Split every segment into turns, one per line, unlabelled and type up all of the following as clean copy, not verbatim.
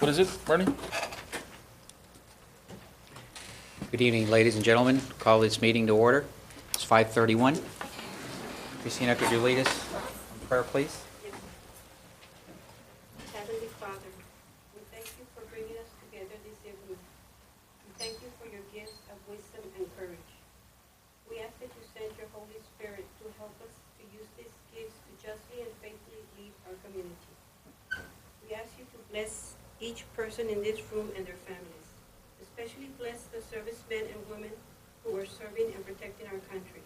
What is it, Bernie?
Good evening, ladies and gentlemen. Call this meeting to order. It's 5:31. Christina, could you lead us in prayer, please?
Heavenly Father, we thank you for bringing us together this evening. We thank you for your gifts of wisdom and courage. We ask that you send your Holy Spirit to help us to use these gifts to justly and faithfully lead our community. We ask you to bless each person in this room and their families. Especially bless the servicemen and women who are serving and protecting our country.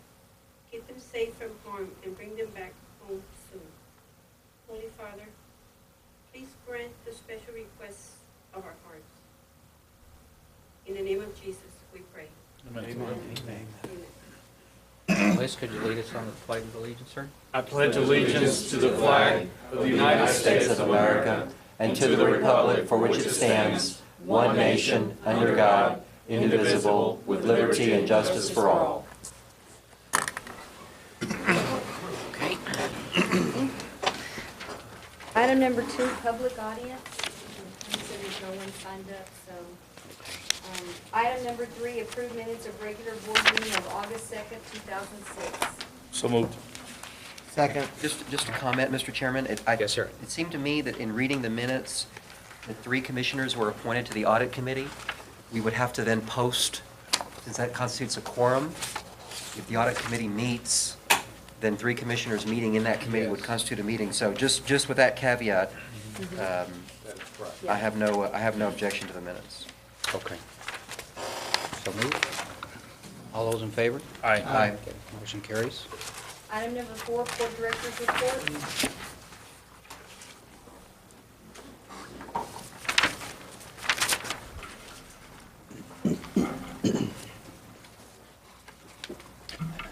Keep them safe from harm and bring them back home soon. Holy Father, please grant the special requests of our hearts. In the name of Jesus, we pray.
Amen.
Amen.
Liz, could you lead us on the Pledge of Allegiance, sir?
I pledge allegiance to the flag of the United States of America and to the republic for which it stands, one nation, under God, indivisible, with liberty and justice for all.
Okay.
Item number 2, public audience. There's no one signed up, so. Item number 3, approved minutes of regular board meeting of August 2nd, 2006.
So moved.
Second.
Just a comment, Mr. Chairman.
Yes, sir.
It seemed to me that in reading the minutes, the 3 commissioners were appointed to the audit committee. We would have to then post, since that constitutes a quorum. If the audit committee meets, then 3 commissioners meeting in that committee would constitute a meeting. So just with that caveat, I have no objection to the minutes.
Okay. So moved. All those in favor?
Aye.
Aye.
Okay, motion carries.
Item number 4, board directors report.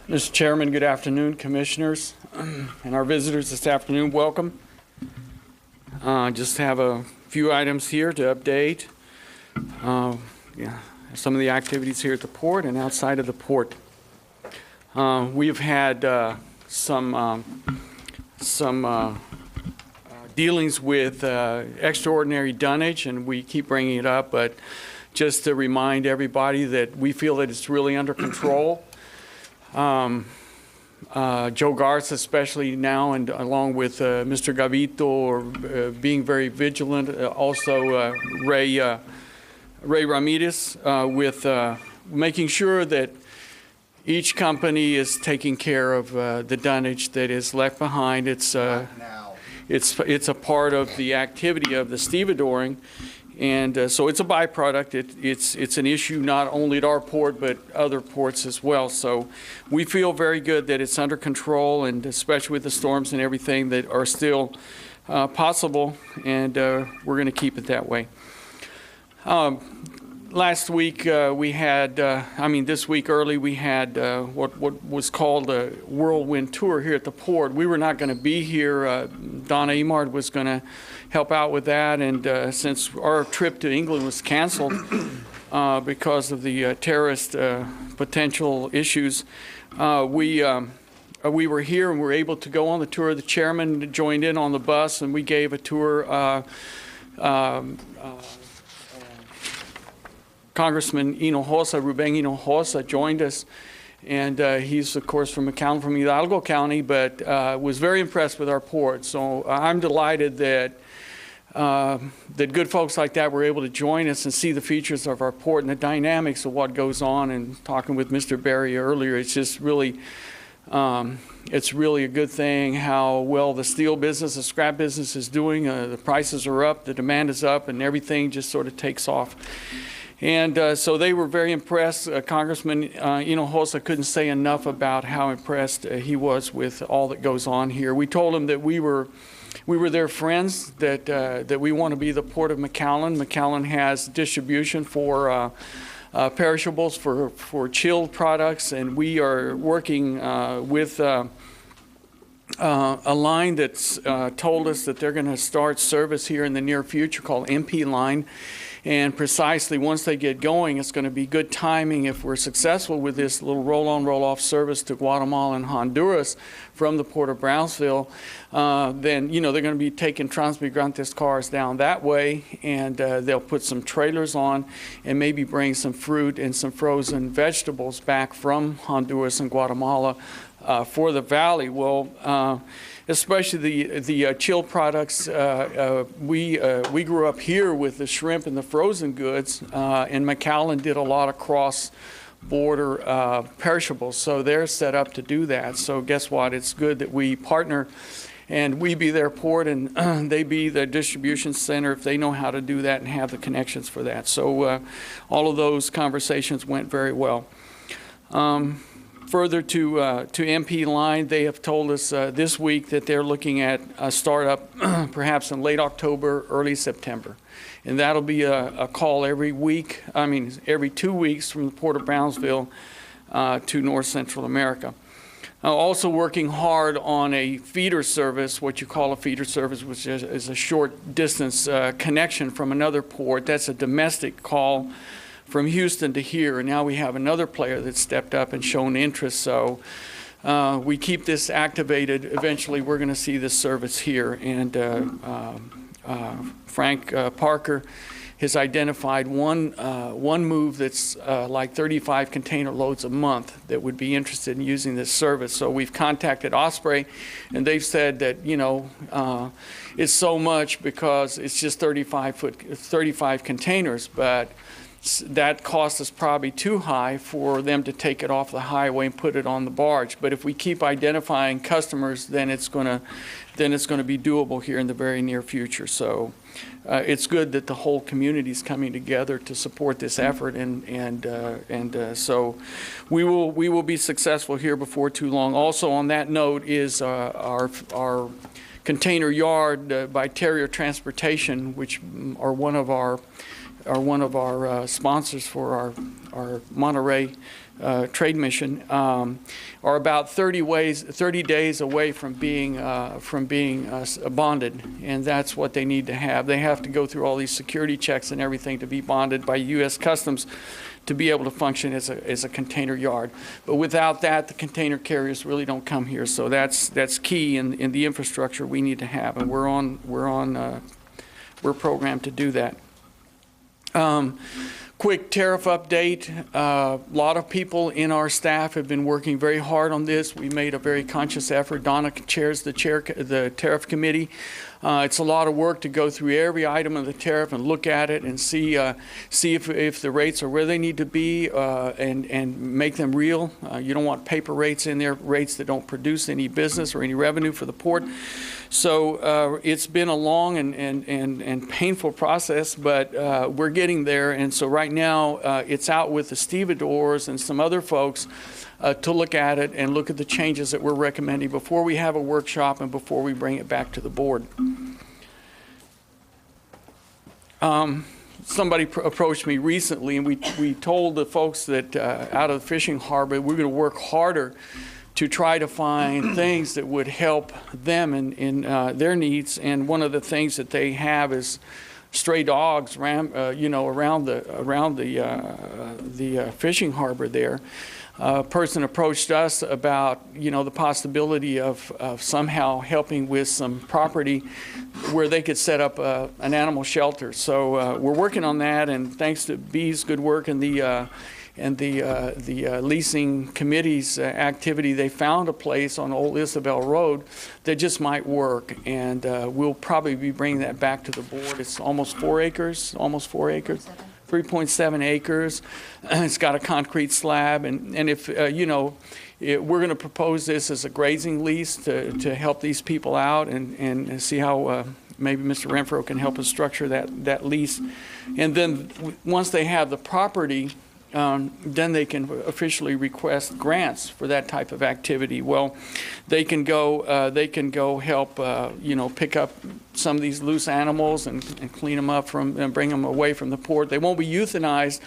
Mr. Chairman, good afternoon, commissioners, and our visitors this afternoon, welcome. Just have a few items here to update. Some of the activities here at the port and outside of the port. We've had some dealings with extraordinary dunnage, and we keep bringing it up, but just to remind everybody that we feel that it's really under control. Joe Garth, especially now, and along with Mr. Gavito, are being very vigilant. Also, Ray Ramirez, with making sure that each company is taking care of the dunnage that is left behind. It's a part of the activity of the stevedoring. And so it's a byproduct. It's an issue not only at our port, but other ports as well. So we feel very good that it's under control, and especially with the storms and everything that are still possible, and we're going to keep it that way. Last week we had, this week early, we had what was called a whirlwind tour here at the port. We were not going to be here. Donna Emard was going to help out with that, and since our trip to England was canceled because of the terrorist potential issues, we were here and we were able to go on the tour. The chairman joined in on the bus, and we gave a tour. Congressman Ruben Hinojosa joined us, and he's, of course, from Hidalgo County, but was very impressed with our port. So I'm delighted that good folks like that were able to join us and see the features of our port and the dynamics of what goes on. And talking with Mr. Berry earlier, it's just really, it's really a good thing how well the steel business, the scrap business is doing. The prices are up, the demand is up, and everything just sort of takes off. And so they were very impressed. Congressman Hinojosa couldn't say enough about how impressed he was with all that goes on here. We told him that we were their friends, that we want to be the Port of McAllen. McAllen has distribution for perishables, for chilled products, and we are working with a line that's told us that they're going to start service here in the near future called MP Line. And precisely once they get going, it's going to be good timing if we're successful with this little roll-on, roll-off service to Guatemala and Honduras from the port of Brownsville. Then, they're going to be taking Transmigrantes cars down that way, and they'll put some trailers on and maybe bring some fruit and some frozen vegetables back from Honduras and Guatemala for the valley. Well, especially the chilled products. We grew up here with the shrimp and the frozen goods, and McAllen did a lot of cross-border perishables, so they're set up to do that. So guess what? It's good that we partner, and we be their port, and they be the distribution center if they know how to do that and have the connections for that. So all of those conversations went very well. Further to MP Line, they have told us this week that they're looking at a startup perhaps in late October, early September. And that'll be a call every 2 weeks from the Port of Brownsville to North Central America. Also working hard on a feeder service, what you call a feeder service, which is a short distance connection from another port. That's a domestic call from Houston to here, and now we have another player that stepped up and shown interest. So we keep this activated. Eventually, we're going to see this service here. And Frank Parker has identified one move that's like 35 container loads a month that would be interested in using this service. So we've contacted Osprey, and they've said that it's so much because it's just 35 containers, but that cost is probably too high for them to take it off the highway and put it on the barge. But if we keep identifying customers, then it's going to be doable here in the very near future. So it's good that the whole community is coming together to support this effort, and so we will be successful here before too long. Also on that note is our container yard by Terrier Transportation, which are one of our sponsors for our Monterey trade mission, are about 30 days away from being bonded, and that's what they need to have. They have to go through all these security checks and everything to be bonded by U.S. Customs to be able to function as a container yard. But without that, the container carriers really don't come here. So that's key in the infrastructure we need to have, and we're programmed to do that. Quick tariff update. A lot of people in our staff have been working very hard on this. We made a very conscious effort. Donna chairs the tariff committee. It's a lot of work to go through every item of the tariff and look at it and see if the rates are where they need to be and make them real. You don't want paper rates in there, rates that don't produce any business or any revenue for the port. So it's been a long and painful process, but we're getting there. And so right now it's out with the stevedores and some other folks to look at it and look at the changes that we're recommending before we have a workshop and before we bring it back to the board. Somebody approached me recently, and we told the folks that out of the fishing harbor, we're going to work harder to try to find things that would help them in their needs. And one of the things that they have is stray dogs around the fishing harbor there. A person approached us about the possibility of somehow helping with some property where they could set up an animal shelter. So we're working on that, and thanks to B's good work and the leasing committee's activity, they found a place on Old Isabel Road that just might work, and we'll probably be bringing that back to the board. It's almost 4 acres, 3.7 acres. It's got a concrete slab, and if we're going to propose this as a grazing lease to help these people out and see how maybe Mr. Renfro can help us structure that lease. And then once they have the property, then they can officially request grants for that type of activity. Well, they can go help, pick up some of these loose animals and clean them up and bring them away from the port. They won't be euthanized.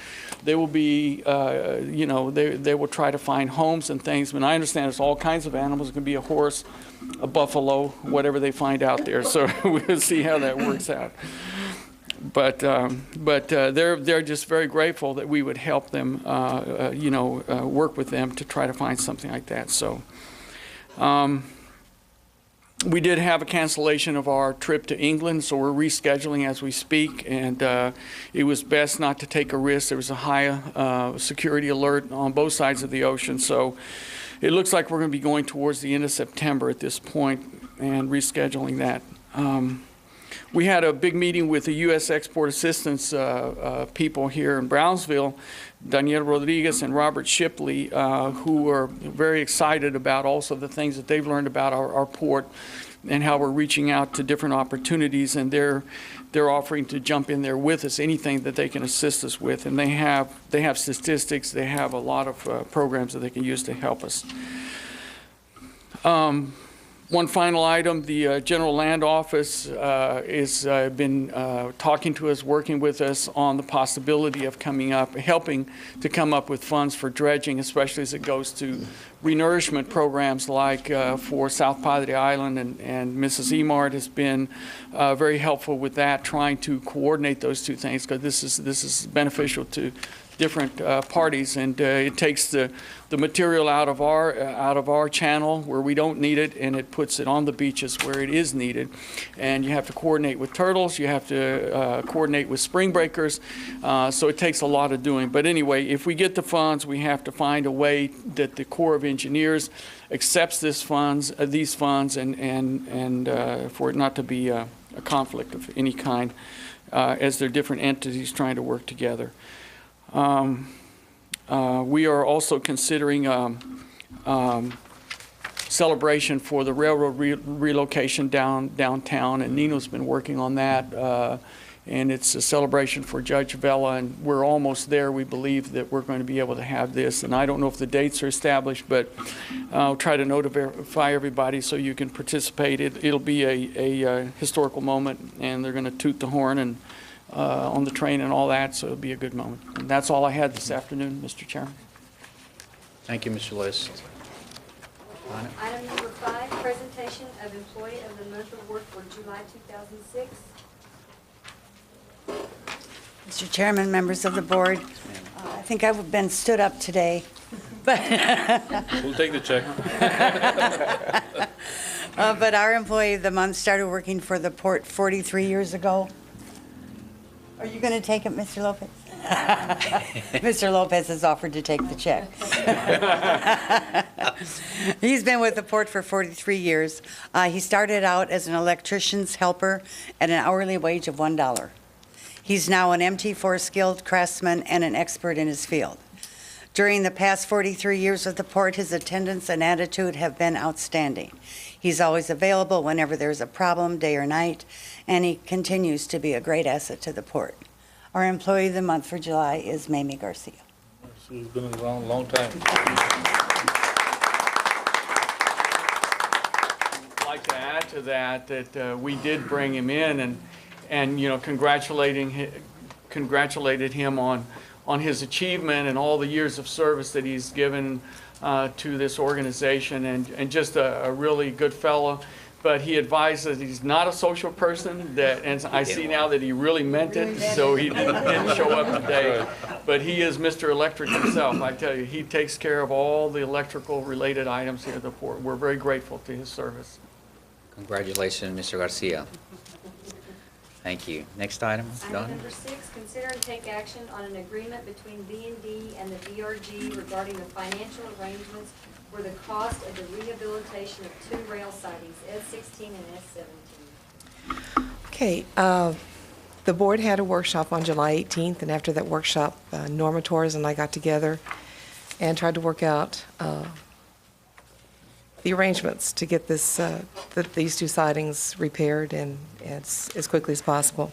They will be, they will try to find homes and things. But I understand there's all kinds of animals. It could be a horse, a buffalo, whatever they find out there. So we'll see how that works out. But they're just very grateful that we would help them, work with them to try to find something like that. So we did have a cancellation of our trip to England, so we're rescheduling as we speak, and it was best not to take a risk. There was a high security alert on both sides of the ocean, so it looks like we're going to be going towards the end of September at this point and rescheduling that. We had a big meeting with the U.S. Export Assistance people here in Brownsville, Daniel Rodriguez and Robert Shipley, who are very excited about also the things that they've learned about our port and how we're reaching out to different opportunities, and they're offering to jump in there with us, anything that they can assist us with. And they have statistics, they have a lot of programs that they can use to help us. One final item, the General Land Office has been talking to us, working with us on the possibility of helping to come up with funds for dredging, especially as it goes to renourishment programs like for South Padre Island, and Mrs. Emart has been very helpful with that, trying to coordinate those two things, because this is beneficial to different parties, and it takes the material out of our channel where we don't need it, and it puts it on the beaches where it is needed. And you have to coordinate with turtles, you have to coordinate with spring breakers, so it takes a lot of doing. But anyway, if we get the funds, we have to find a way that the Corps of Engineers accepts these funds, and for it not to be a conflict of any kind, as they're different entities trying to work together. We are also considering celebration for the railroad relocation downtown, and Nino's been working on that, and it's a celebration for Judge Vela, and we're almost there. We believe that we're going to be able to have this, and I don't know if the dates are established, but I'll try to notify everybody so you can participate. It'll be a historical moment, and they're going to toot the horn and on the train and all that, so it'll be a good moment. And that's all I had this afternoon, Mr. Chairman.
Thank you, Mr. Lewis.
Item number 5, presentation of Employee of the Month award for July 2006.
Mr. Chairman, members of the board, I think I've been stood up today, but
We'll take the check.
but our Employee of the Month started working for the port 43 years ago. Are you going to take it, Mr. Lopez? Mr. Lopez has offered to take the check. He's been with the port for 43 years. He started out as an electrician's helper at an hourly wage of $1. He's now an MT4 skilled craftsman and an expert in his field. During the past 43 years with the port, his attendance and attitude have been outstanding. He's always available whenever there's a problem, day or night, and he continues to be a great asset to the port. Our Employee of the Month for July is Mamie Garcia.
It's been a long time.
I'd like to add to that we did bring him in and congratulated him on his achievement and all the years of service that he's given to this organization, and just a really good fellow. But he advised that he's not a social person, and I see now that he really meant it, so he didn't show up today. But he is Mr. Electric himself. I tell you, he takes care of all the electrical related items here at the port. We're very grateful to his service.
Congratulations, Mr. Garcia. Thank you. Next item,
Item
Don?
number 6, consider and take action on an agreement between B&D and the DRG regarding the financial arrangements for the cost of the rehabilitation of 2 rail sidings, S16 and S17.
Okay, the board had a workshop on July 18th, and after that workshop, Norma Torres and I got together and tried to work out the arrangements to get this, these 2 sidings repaired and as quickly as possible.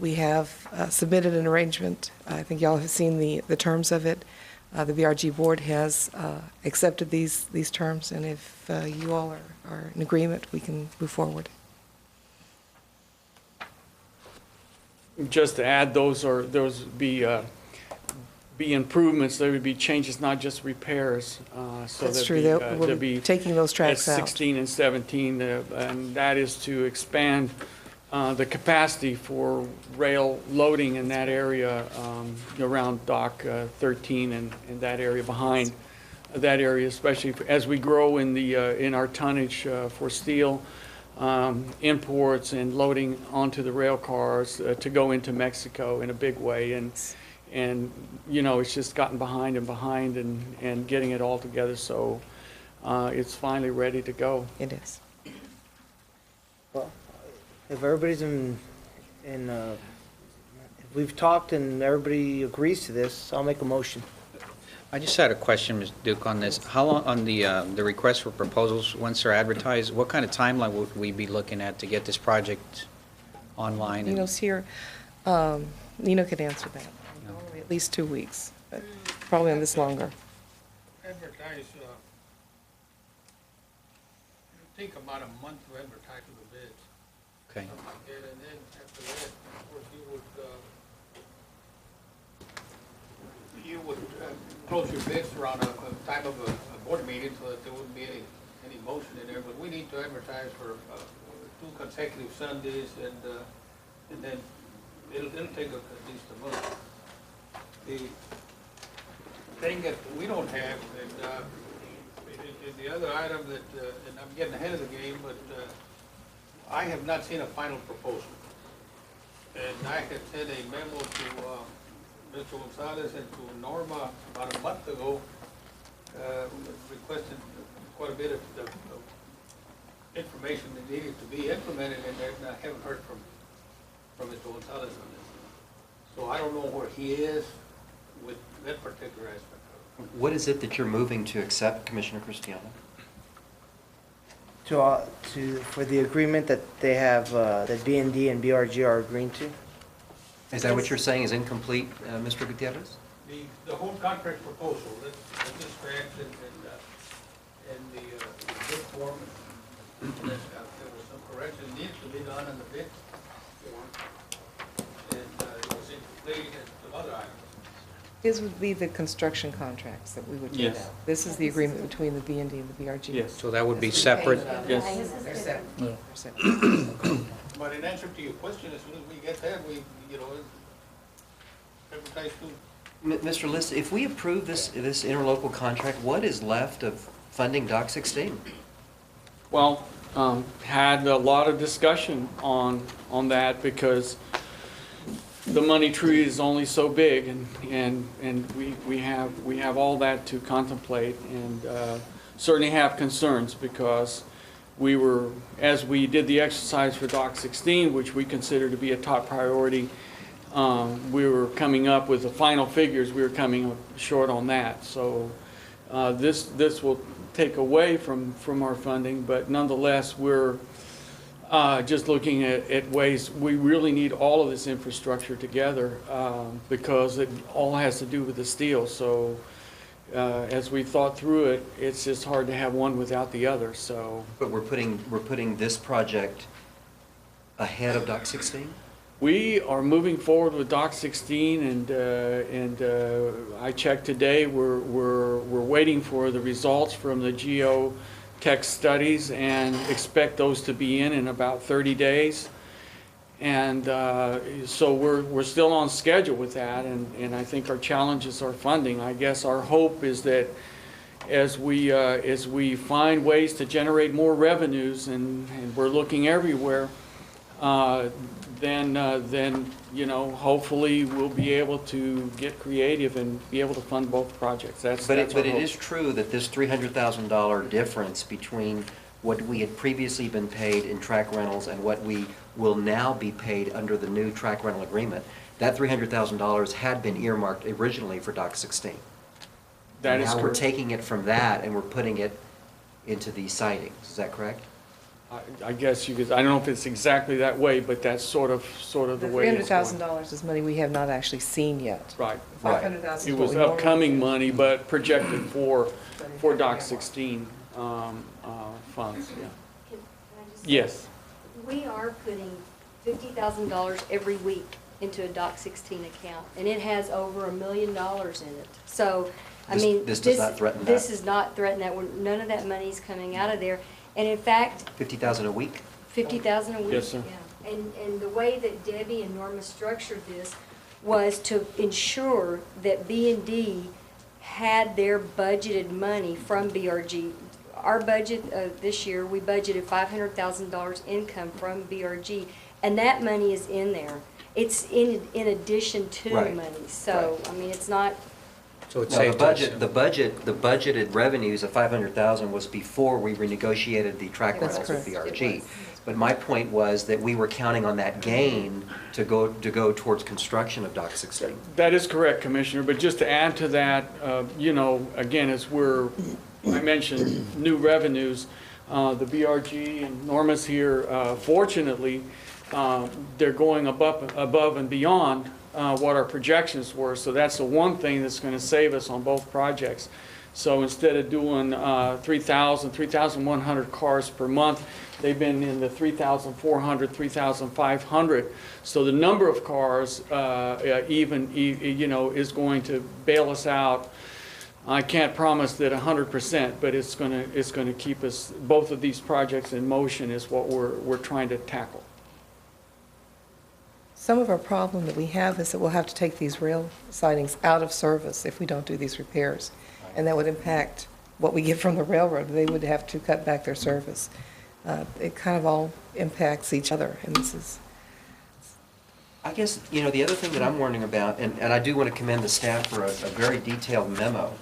We have submitted an arrangement. I think y'all have seen the terms of it. The BRG board has accepted these terms, and if you all are in agreement, we can move forward.
Just to add, those would be improvements, there would be changes, not just repairs. So
That's
there'd
true.
be,
We'll
there'd
be
be
taking those tracks
at
out.
16 and 17, and that is to expand the capacity for rail loading in that area around Dock 13 and that area behind that area, especially as we grow in our tonnage for steel. Imports and loading onto the rail cars to go into Mexico in a big way, and you know, it's just gotten behind and getting it all together, so it's finally ready to go.
It is.
Well, if everybody's if we've talked and everybody agrees to this, I'll make a motion.
I just had a question, Ms. Duke, on this. How long, on the request for proposals, once they're advertised, what kind of timeline would we be looking at to get this project online?
Nino's here. Nino could answer that. Normally at least 2 weeks, but probably on this longer.
Advertise, it'll take about a month to advertise for the bids.
Okay.
Something like that, and then after that, of course, you would close your bids around a time of a board meeting so that there wouldn't be any motion in there, but we need to advertise for 2 consecutive Sundays, and then it'll take at least a month. The thing that we don't have, and the other item that, and I'm getting ahead of the game, but I have not seen a final proposal. And I had sent a memo to Mr. Gonzalez and to Norma about a month ago, requesting quite a bit of information that needed to be implemented in there, and I haven't heard from Mr. Gonzalez on this. So I don't know where he is with that particular aspect of it.
What is it that you're moving to accept, Commissioner Cristiano?
For the agreement that they have, that B&D and BRG are agreeing to?
Is that what you're saying is incomplete, Mr. Gutierrez?
The whole contract proposal, that this grant and the bid form, there was some correction needs to be done in the bid form, and it was incomplete and some other items.
His would be the construction contracts that we would do
Yes.
that. This is the agreement between the B&D and the BRG.
Yes.
So that would be separate?
Yes.
They're separate.
Yeah.
They're separate.
But in answer to your question, as soon as we get that, advertise to.
Mr. List, if we approve this interlocal contract, what is left of funding Dock 16?
Well, had a lot of discussion on that because the money tree is only so big, and we have all that to contemplate, and certainly have concerns because we were, as we did the exercise for Dock 16, which we consider to be a top priority, we were coming up with the final figures, we were coming up short on that. So this will take away from our funding, but nonetheless, we're just looking at ways, we really need all of this infrastructure together because it all has to do with the steel. So as we thought through it, it's just hard to have one without the other, so.
But we're putting this project ahead of Dock 16?
We are moving forward with Dock 16, and I checked today. We're waiting for the results from the geotech studies and expect those to be in about 30 days. And so we're still on schedule with that, and I think our challenges are funding. I guess our hope is that as we find ways to generate more revenues, and we're looking everywhere, then you know, hopefully we'll be able to get creative and be able to fund both projects. But
it is true that this $300,000 difference between what we had previously been paid in track rentals and what we will now be paid under the new track rental agreement, that $300,000 had been earmarked originally for Dock 16.
That is
now
correct.
we're taking it from that and we're putting it into these sidings. Is that correct?
I guess you could, I don't know if it's exactly that way, but that's sort of
The
the way it's going.
$300,000 is money we have not actually seen yet.
Right.
$500,000
It
is what
was
we normally
upcoming
do.
money, but projected for Doc 16 funds, yeah.
Can I just say,
Yes.
we are putting $50,000 every week into a Doc 16 account, and it has over $1 million in it. So, I
This-
mean.
this does not threaten
This
that?
is not threaten that. None of that money's coming out of there. And in fact,
50,000 a week?
50,000 a week.
Yes, sir.
Yeah. And the way that Debbie and Norma structured this was to ensure that B&D had their budgeted money from BRG. Our budget this year, we budgeted $500,000 income from BRG, and that money is in there. It's in addition to
Right.
money. So,
Right.
I mean, it's not,
So it's
No,
safe to assume.
the budgeted revenues of 500,000 was before we renegotiated the track
That's
rentals with
correct.
BRG. But my point was that we were counting on that gain to go towards construction of Dock 16.
That is correct, Commissioner, but just to add to that, again, I mentioned new revenues, the BRG and Norma's here, fortunately, they're going above and beyond what our projections were, so that's the one thing that's going to save us on both projects. So instead of doing 3,100 cars per month, they've been in the 3,400, 3,500. So the number of cars is going to bail us out. I can't promise that 100%, but it's going to keep us, both of these projects in motion is what we're trying to tackle.
Some of our problem that we have is that we'll have to take these rail sidings out of service if we don't do these repairs. And that would impact what we get from the railroad. They would have to cut back their service. It kind of all impacts each other, and this is,
I guess, the other thing that I'm wondering about, and I do want to commend the staff for a very detailed memo,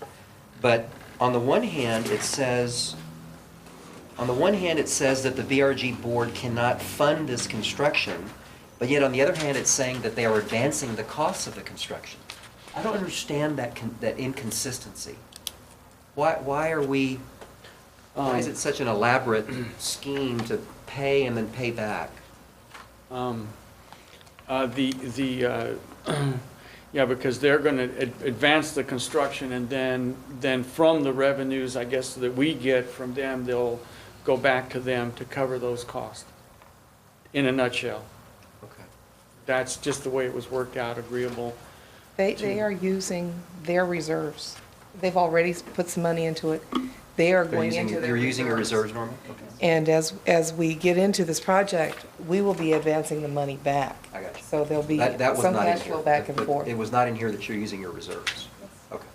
but on the one hand, it says that the VRG board cannot fund this construction, but yet on the other hand, it's saying that they are advancing the costs of the construction. I don't understand that inconsistency. Why is it such an elaborate scheme to pay and then pay back?
Because they're going to advance the construction, and then from the revenues, I guess, that we get from them, they'll go back to them to cover those costs, in a nutshell.
Okay.
That's just the way it was worked out, agreeable.
they are using their reserves. They've already put some money into it. They are going into their reserves.
You're using your reserves, Norma? Okay.
And as we get into this project, we will be advancing the money back.
I got you.
So there'll be
That was
some
not in
cash
here.
flow back and
But
forth.
It was not in here that you're using your reserves. Okay.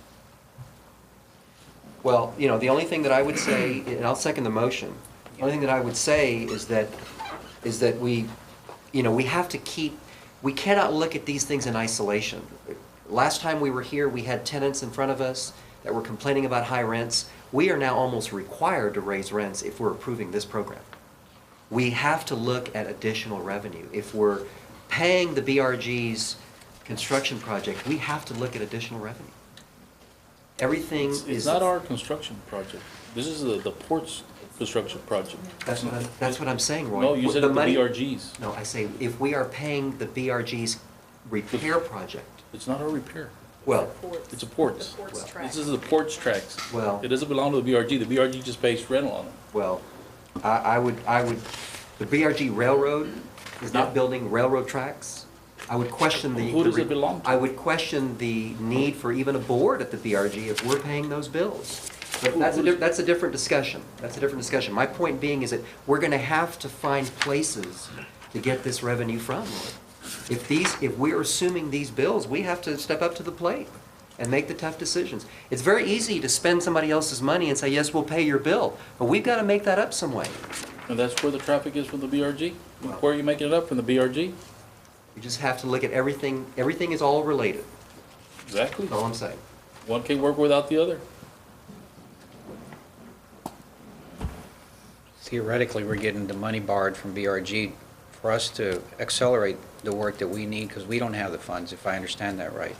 Well, the only thing that I would say, and I'll second the motion, the only thing that I would say is that we have to we cannot look at these things in isolation. Last time we were here, we had tenants in front of us that were complaining about high rents. We are now almost required to raise rents if we're approving this program. We have to look at additional revenue. If we're paying the BRG's construction project, we have to look at additional revenue. Everything is...
It's not our construction project. This is the port's construction project.
That's what I'm saying, Roy.
No, you said
The
the
money-
BRG's.
No, I say, if we are paying the BRG's repair project,
It's not our repair.
well,
It's a port's.
The port's track.
This is the port's tracks.
Well-
It doesn't belong to the BRG. The BRG just pays rental on it.
well, I would, the BRG Railroad is not building railroad tracks. I would question the...
Who does it belong to?
I would question the need for even a board at the BRG if we're paying those bills. But that's a different discussion. That's a different discussion. My point being is that we're going to have to find places to get this revenue from. If we're assuming these bills, we have to step up to the plate and make the tough decisions. It's very easy to spend somebody else's money and say, yes, we'll pay your bill, but we've got to make that up some way.
And that's where the traffic is from the BRG? Where are you making it up, from the BRG?
You just have to look at everything. Everything is all related.
Exactly.
That's all I'm saying.
One can't work without the other.
Theoretically, we're getting the money borrowed from BRG for us to accelerate the work that we need, because we don't have the funds, if I understand that right.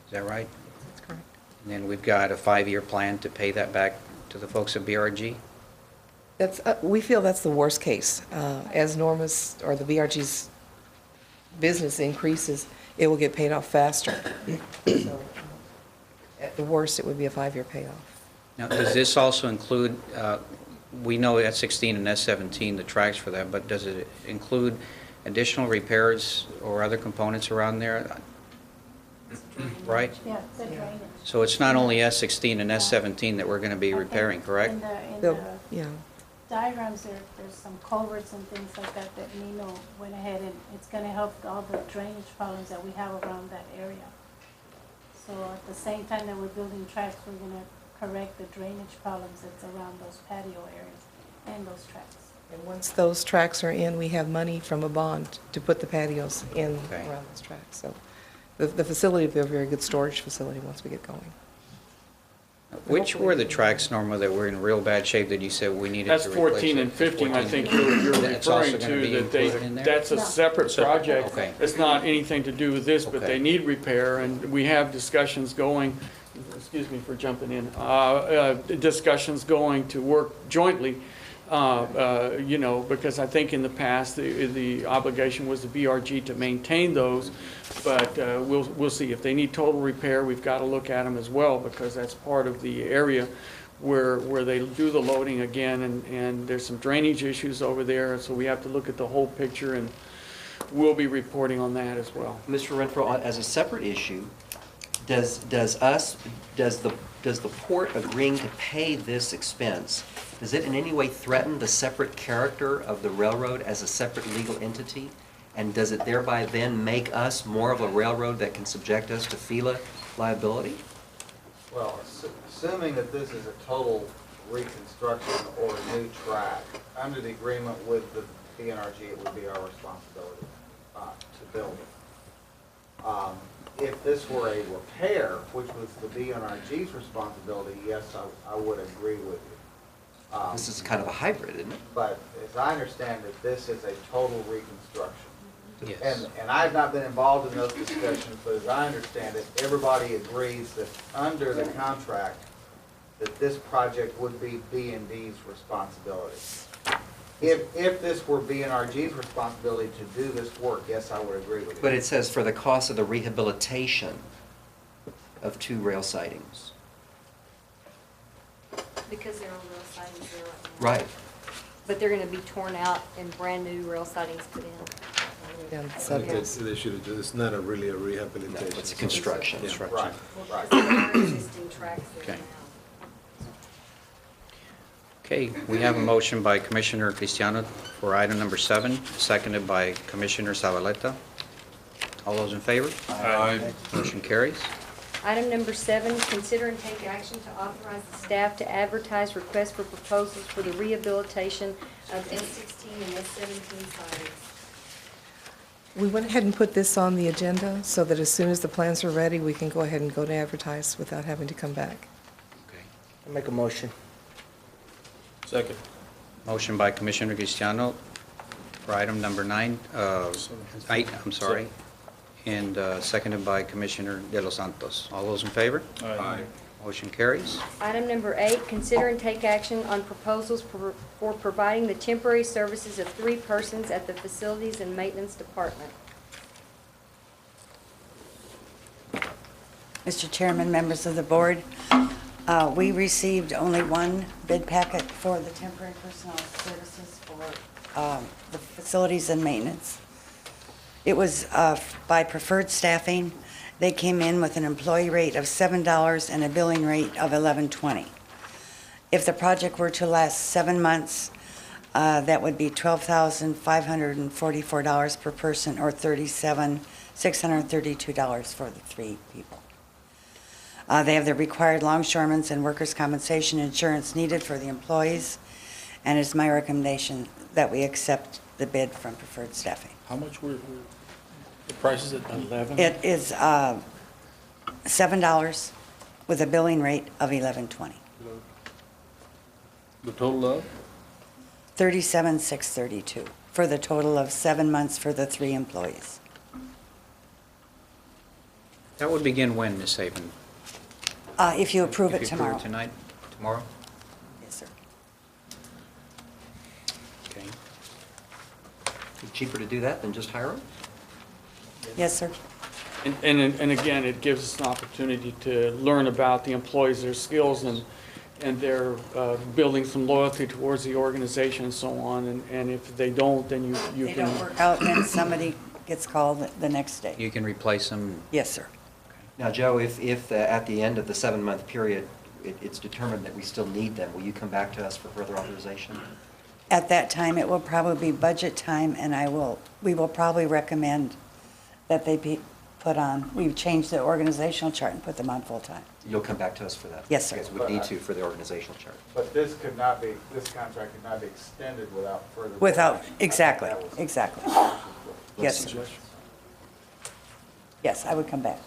Is that right?
That's correct.
And then we've got a 5-year plan to pay that back to the folks at BRG?
That's, we feel that's the worst case. As Norma's or the BRG's business increases, it will get paid off faster. So, at the worst, it would be a 5-year payoff.
Now, does this also include, we know S16 and S17, the tracks for that, but does it include additional repairs or other components around there? Right?
Yeah, the drainage.
So it's not only S16 and S17 that we're going to be repairing, correct?
In the
They'll- Yeah.
diagrams, there's some culverts and things like that that Nino went ahead and it's gonna help all the drainage problems that we have around that area. So at the same time that we're building tracks, we're gonna correct the drainage problems that's around those patio areas and those tracks.
And once those tracks are in, we have money from a bond to put the patios in
Okay.
around those tracks. So the facility will be a very good storage facility once we get going.
Which were the tracks, Norma, that were in real bad shape that you said we needed to
That's
replace?
14 and 15, I think you're
That's also
referring
gonna be
to, that they,
included in there?
that's a
No.
separate project.
Okay.
It's not anything to do with this, but
Okay.
they need repair, and we have discussions going, excuse me for jumping in, discussions going to work jointly, you know, because I think in the past, the obligation was the BRG to maintain those, but we'll see. If they need total repair, we've got to look at them as well, because that's part of the area where they do the loading again, and there's some drainage issues over there, so we have to look at the whole picture, and we'll be reporting on that as well.
Mr. Renfro, as a separate issue, does the port agreeing to pay this expense, does it in any way threaten the separate character of the railroad as a separate legal entity? And does it thereby then make us more of a railroad that can subject us to FELA liability?
Well, assuming that this is a total reconstruction or a new track, under the agreement with the PNRG, it would be our responsibility to build it. If this were a repair, which was the BNRG's responsibility, yes, I would agree with you.
This is kind of a hybrid, isn't it?
But as I understand it, this is a total reconstruction.
Yes.
And I've not been involved in those discussions, but as I understand it, everybody agrees that under the contract, that this project would be B&D's responsibility. If this were B&RG's responsibility to do this work, yes, I would agree with you.
But it says for the cost of the rehabilitation of 2 rail sidings.
Because there are rail sidings there right now.
Right.
But they're gonna be torn out and brand-new rail sidings put in.
Yeah,
I
so-
think they should have, it's not really a
No,
rehabilitation.
it's a construction.
Yeah.
Right,
Well,
right.
because there are existing tracks there
Okay.
now.
Okay, we have a motion by Commissioner Cristiano for item number 7, seconded by Commissioner Zavaleta. All those in favor?
Aye.
Motion carries.
Item number 7, consider and take action to authorize the staff to advertise requests for proposals for the rehabilitation of S16 and S17 sidings.
We went ahead and put this on the agenda so that as soon as the plans are ready, we can go ahead and go to advertise without having to come back.
Okay.
I'll make a motion.
Second.
Motion by Commissioner Cristiano for item number 9, I'm sorry, and seconded by Commissioner De Los Santos. All those in favor?
Aye.
Motion carries.
Item number 8, consider and take action on proposals for providing the temporary services of 3 persons at the Facilities and Maintenance Department.
Mr. Chairman, members of the board, we received only one bid packet for the temporary personnel services for the facilities and maintenance. It was by preferred staffing. They came in with an employee rate of $7 and a billing rate of $11.20. If the project were to last 7 months, that would be $12,544 per person, or $37,632 for the 3 people. They have the required longshoremen's and workers' compensation insurance needed for the employees, and it's my recommendation that we accept the bid from preferred staffing.
How much were the prices at?
11?
It is $7 with a billing rate of $11.20.
The total of?
$37,632 for the total of 7 months for the 3 employees.
That would begin when, Ms. Saban?
If you approve
If
it
you
tomorrow.
tonight, tomorrow?
Yes, sir.
cheaper to do that than just hire them?
Yes, sir.
And again, it gives us an opportunity to learn about the employees, their skills, and their building some loyalty towards the organization and so on. And if they don't, then you
They
can.
don't work out, and then somebody gets called the next day.
You can replace them.
Yes, sir.
Now, Joe, if at the end of the 7-month period, it's determined that we still need them, will you come back to us for further authorization?
At that time, it will probably be budget time, and we will probably recommend that they be put on, we've changed the organizational chart and put them on full-time.
You'll come back to us for that?
Yes, sir.
You guys would need to for the organizational chart.
But this contract could not be extended without further.
Without,
action.
exactly,
That was-
exactly. Yes, sir. Yes, I would come back.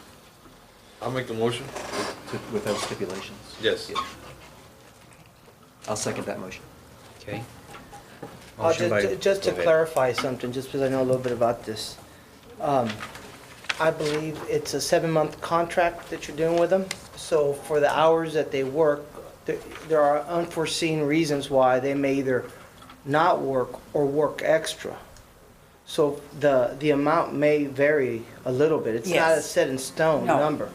I'll make the motion.
With those stipulations?
Yes.
I'll second that motion.
Okay. Motion by-
Just to
go ahead.
clarify something, just because I know a little bit about this. I believe it's a 7-month contract that you're doing with them. So for the hours that they work, there are unforeseen reasons why they may either not work or work extra. So the amount may vary a little bit. It's not a
Yes.
set in stone
No.
number.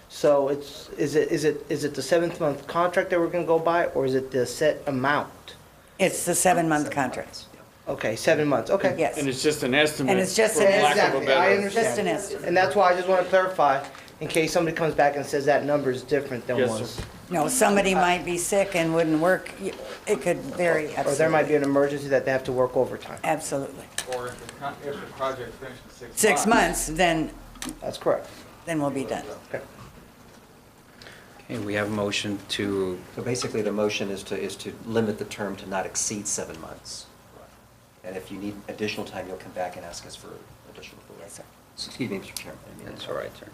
So is it the 7th-month contract that we're going to go by, or is it the set amount?
It's the 7-month contract.
Okay, 7 months, okay.
Yes.
And it's just an estimate.
And it's just
for
an
lack of a
Exactly,
better-
I
Just an
understand.
estimate.
And that's why I just want to clarify, in case somebody comes back and says that number is different than
Yes, sir.
was.
No, somebody might be sick and wouldn't work. It could vary, absolutely.
Or there might be an emergency that they have to work overtime.
Absolutely.
Or if the project finished in 6 months.
6 months, then
That's correct.
we'll be done.
Okay.
Okay, we have a motion to,
So basically, the motion is to limit the term to not exceed 7 months. And if you need additional time, you'll come back and ask us for additional.
Yes, sir.
Excuse me, Mr. Chairman.
that's all right, sir.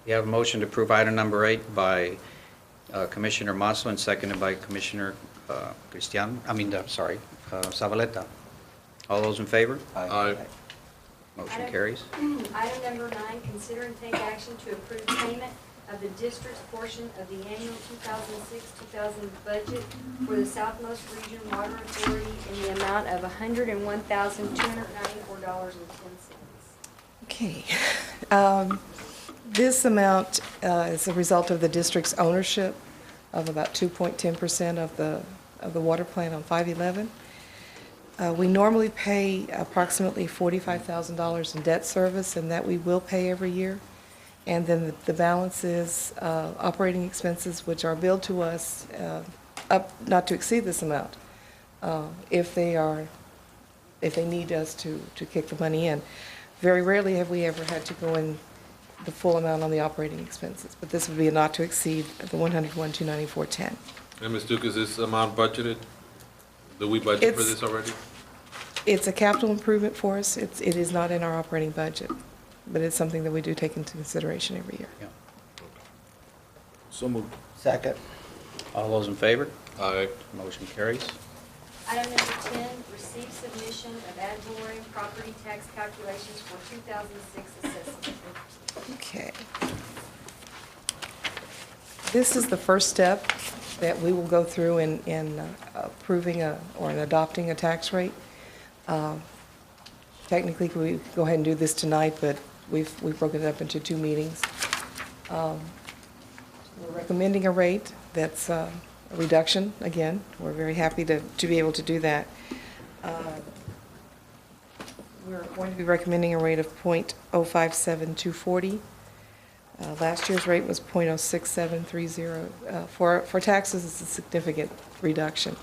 We have a motion to approve item number 8 by Commissioner Masso and seconded by Commissioner Zavaleta. All those in favor?
Aye.
Motion
Item-
carries.
Item number 9, consider and take action to approve payment of the district's portion of the annual 2006-2000 budget for the Southmost Region Water Authority in the amount of $101,294.10.
Okay. This amount is a result of the district's ownership of about 2.10% of the water plant on 511. We normally pay approximately $45,000 in debt service, and that we will pay every year. And then the balance is operating expenses, which are billed to us up not to exceed this amount, if they need us to kick the money in. Very rarely have we ever had to go in the full amount on the operating expenses, but this would be a not to exceed the $101,294.10.
And Ms. Duke, is this amount budgeted? Do we budget for
It's-
this already?
It's a capital improvement for us. It is not in our operating budget, but it's something that we do take into consideration every year.
Yeah.
So moved.
Second.
All those in favor?
Aye.
Motion carries.
Item number 10, receive submission of ad valorem property tax calculations for 2006 assessment.
Okay. This is the first step that we will go through in approving or in adopting a tax rate. Technically, we could go ahead and do this tonight, but we've broken it up into 2 meetings. We're recommending a rate that's a reduction, again. We're very happy to be able to do that. We're going to be recommending a rate of .057240. Last year's rate was .06730. For taxes, it's a significant reduction.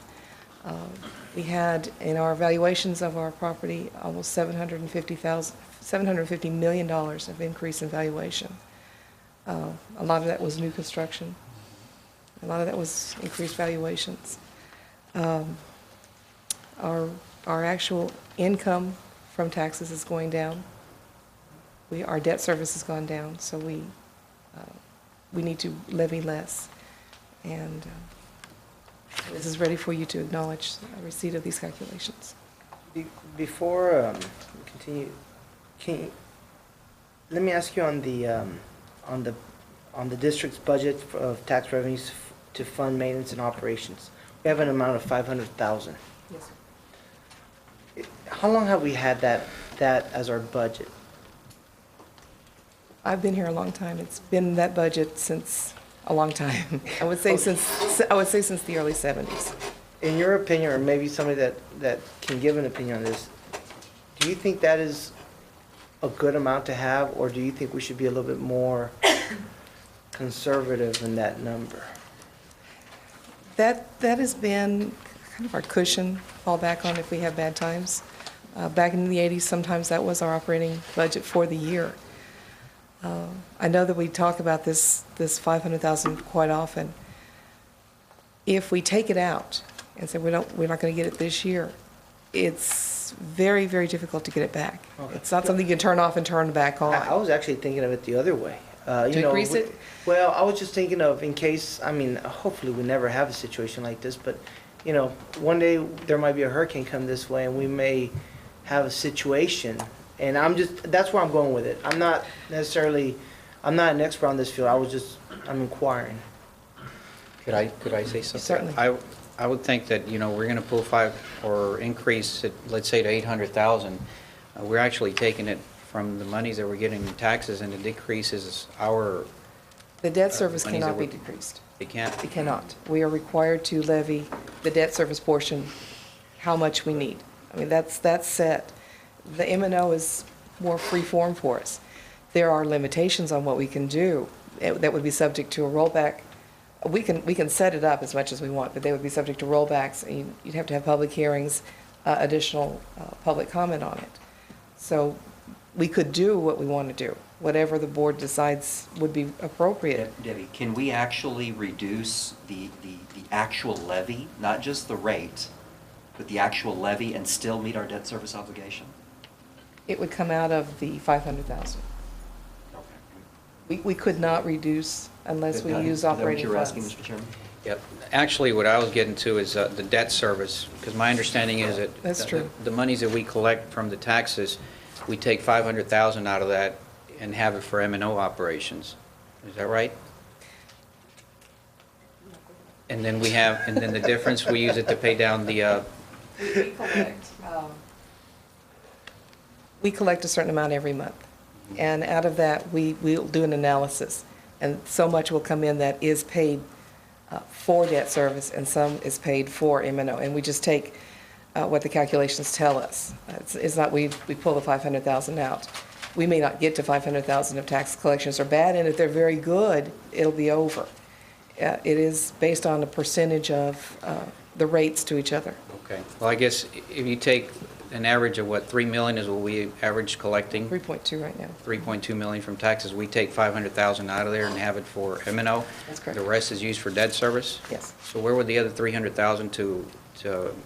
We had, in our valuations of our property, almost $750 million of increase in valuation. A lot of that was new construction. A lot of that was increased valuations. Our actual income from taxes is going down. Our debt service has gone down, so we need to levy less. And this is ready for you to acknowledge receipt of these calculations.
Before we continue, let me ask you on the district's budget of tax revenues to fund maintenance and operations. We have an amount of $500,000.
Yes, sir.
how long have we had that as our budget?
I've been here a long time. It's been that budget since a long time. I would say since the early 70s.
In your opinion, or maybe somebody that can give an opinion on this, do you think that is a good amount to have, or do you think we should be a little bit more conservative in that number?
That has been kind of our cushion, fall back on if we have bad times. Back in the 80s, sometimes that was our operating budget for the year. I know that we talk about this 500,000 quite often. If we take it out and say we're not going to get it this year, it's very, very difficult to get it back.
Okay.
It's not something you can turn off and turn back on.
I was actually thinking of it the other way.
To increase it?
Well, I was just thinking of in case, I mean, hopefully we never have a situation like this, but, one day there might be a hurricane come this way and we may have a situation, and that's where I'm going with it. I'm not an expert on this field, I'm inquiring.
Could I say something?
Certainly.
I would think that, we're going to pull or increase it, let's say to 800,000. We're actually taking it from the monies that we're getting in taxes, and it decreases our.
The debt service
monies that
cannot be
we're-
decreased.
It can't?
It cannot. We are required to levy the debt service portion, how much we need. I mean, that's set. The M&O is more free form for us. There are limitations on what we can do that would be subject to a rollback. We can set it up as much as we want, but they would be subject to rollbacks, and you'd have to have public hearings, additional public comment on it. So we could do what we want to do, whatever the board decides would be appropriate.
Debbie, can we actually reduce the actual levy, not just the rate, but the actual levy, and still meet our debt service obligation?
It would come out of the 500,000. We could not reduce unless we use operating
Is that what you were asking,
funds.
Mr. Chairman?
Yep. Actually, what I was getting to is the debt service, because my understanding is that.
That's true.
The monies that we collect from the taxes, we take 500,000 out of that and have it for M&O operations. Is that right? And then the difference, we use it to pay down the,
We collect a certain amount every month, and out of that, we'll do an analysis, and so much will come in that is paid for debt service, and some is paid for M&O, and we just take what the calculations tell us. It's not we pull the 500,000 out. We may not get to 500,000 if tax collections are bad, and if they're very good, it'll be over. It is based on a percentage of the rates to each other.
okay. Well, I guess if you take an average of what, 3 million is what we average collecting?
3.2 right now.
3.2 million from taxes, we take 500,000 out of there and have it for M&O.
That's correct.
The rest is used for debt service?
Yes.
So where would the other 300,000 to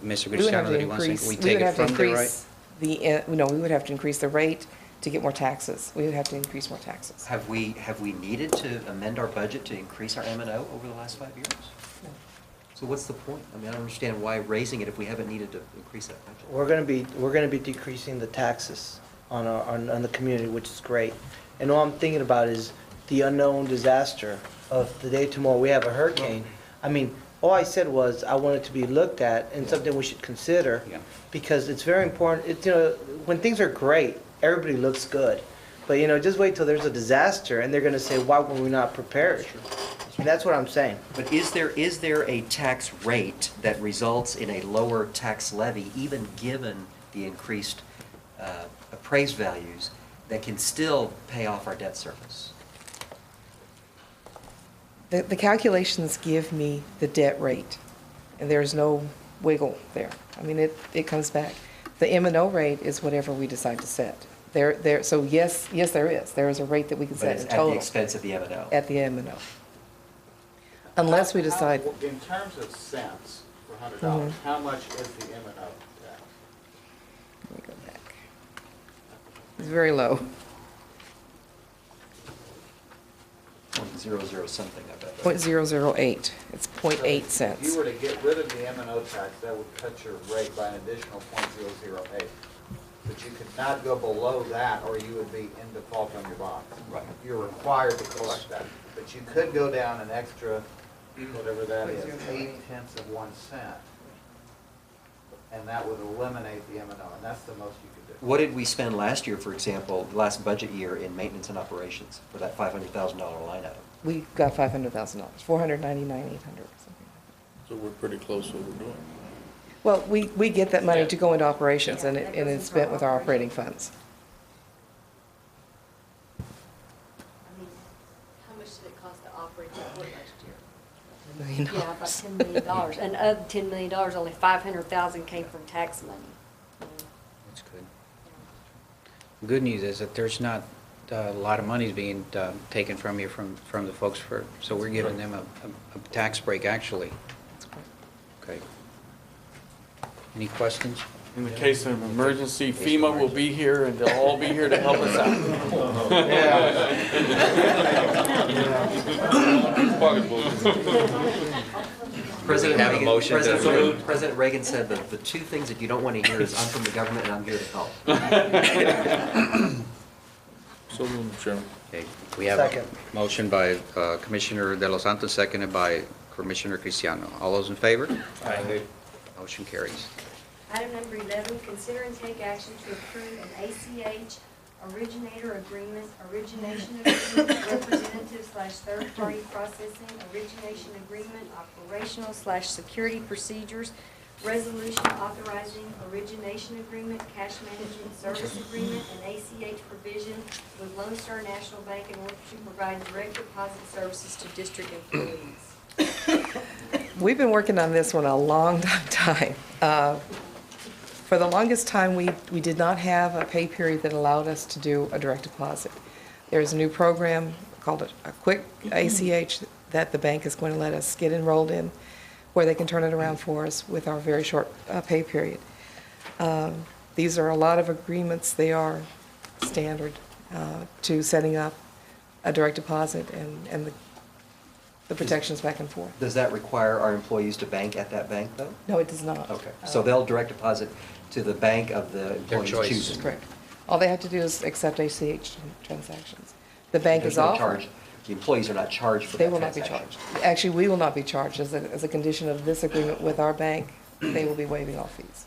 Mr. Gustavo that he wants to, we take it from there, right?
We would have to increase the rate to get more taxes. We would have to increase more taxes.
Have we needed to amend our budget to increase our M&O over the last 5 years?
No.
So what's the point? I mean, I don't understand why raising it if we haven't needed to increase that budget.
We're gonna be decreasing the taxes on the community, which is great. And all I'm thinking about is the unknown disaster of the day tomorrow, we have a hurricane. I mean, all I said was I want it to be looked at and something we should consider.
Yeah.
Because it's very important, when things are great, everybody looks good. But, just wait till there's a disaster and they're gonna say, why were we not prepared? And that's what I'm saying.
But is there a tax rate that results in a lower tax levy, even given the increased appraised values, that can still pay off our debt service?
The calculations give me the debt rate, and there's no wiggle there. I mean, it comes back. The M&O rate is whatever we decide to set. So yes, there is. There is a rate that we can
But
set
it's
in
at
total.
the expense of the M&O.
At the M&O. Unless we decide,
In terms of cents for $100,
Mhm.
how much is the M&O tax?
let me go back. It's very low.
0.00 something, I bet.
.008. It's .8
So If you
cents.
were to get rid of the M&O tax, that would cut your rate by an additional .008. But you could not go below that, or you would be in default on your bonds.
Right.
You're required to collect that. But you could go down an extra, whatever that is, 0.8 of 1 cent and that would eliminate the M&O, and that's the most you could do.
What did we spend last year, for example, last budget year in maintenance and operations for that $500,000 line item?
We got $500,000, $499,800 or something.
So we're pretty close to what we're doing.
Well, we get that money to go into operations, and it's spent with our operating funds.
I mean, how much did it cost to operate that wood last year?
$1 million.
Yeah, about $10 million. And of the $10 million, only $500,000 came from tax money.
That's good. Good news is that there's not a lot of money being taken from you from the folks so we're giving them a tax break, actually. Okay. Any questions?
In the case of emergency, FEMA will be here, and they'll all be here to help us out.
President
Have a
Reagan,
motion to approve.
President Reagan said that the two things that you don't want to hear is, I'm from the government and I'm here to help.
So moved, Mr. Chairman.
Okay, we have a
Second.
motion by Commissioner De Los Santos, seconded by Commissioner Cristiano. All those in favor?
Aye.
Motion carries.
Item number 11, consider and take action to approve an ACH originator agreement, origination agreement, representative/third-party processing, origination agreement, operational/security procedures, resolution authorizing origination agreement, cash management service agreement, and ACH provision with Lone Star National Bank in order to provide direct deposit services to district employees.
We've been working on this one a long time. For the longest time, we did not have a pay period that allowed us to do a direct deposit. There's a new program called a quick ACH that the bank is going to let us get enrolled in, where they can turn it around for us with our very short pay period. These are a lot of agreements. They are standard to setting up a direct deposit and the protections back and forth.
Does that require our employees to bank at that bank, though?
No, it does not.
Okay, so they'll direct deposit to the bank of the employee's
choice.
choosing?
Correct. All they have to do is accept ACH transactions. The bank
There's
is
no
offering.
charge. The employees are not charged for
They
that
will not be
transaction?
charged. Actually, we will not be charged. As a condition of this agreement with our bank, they will be waiving all fees.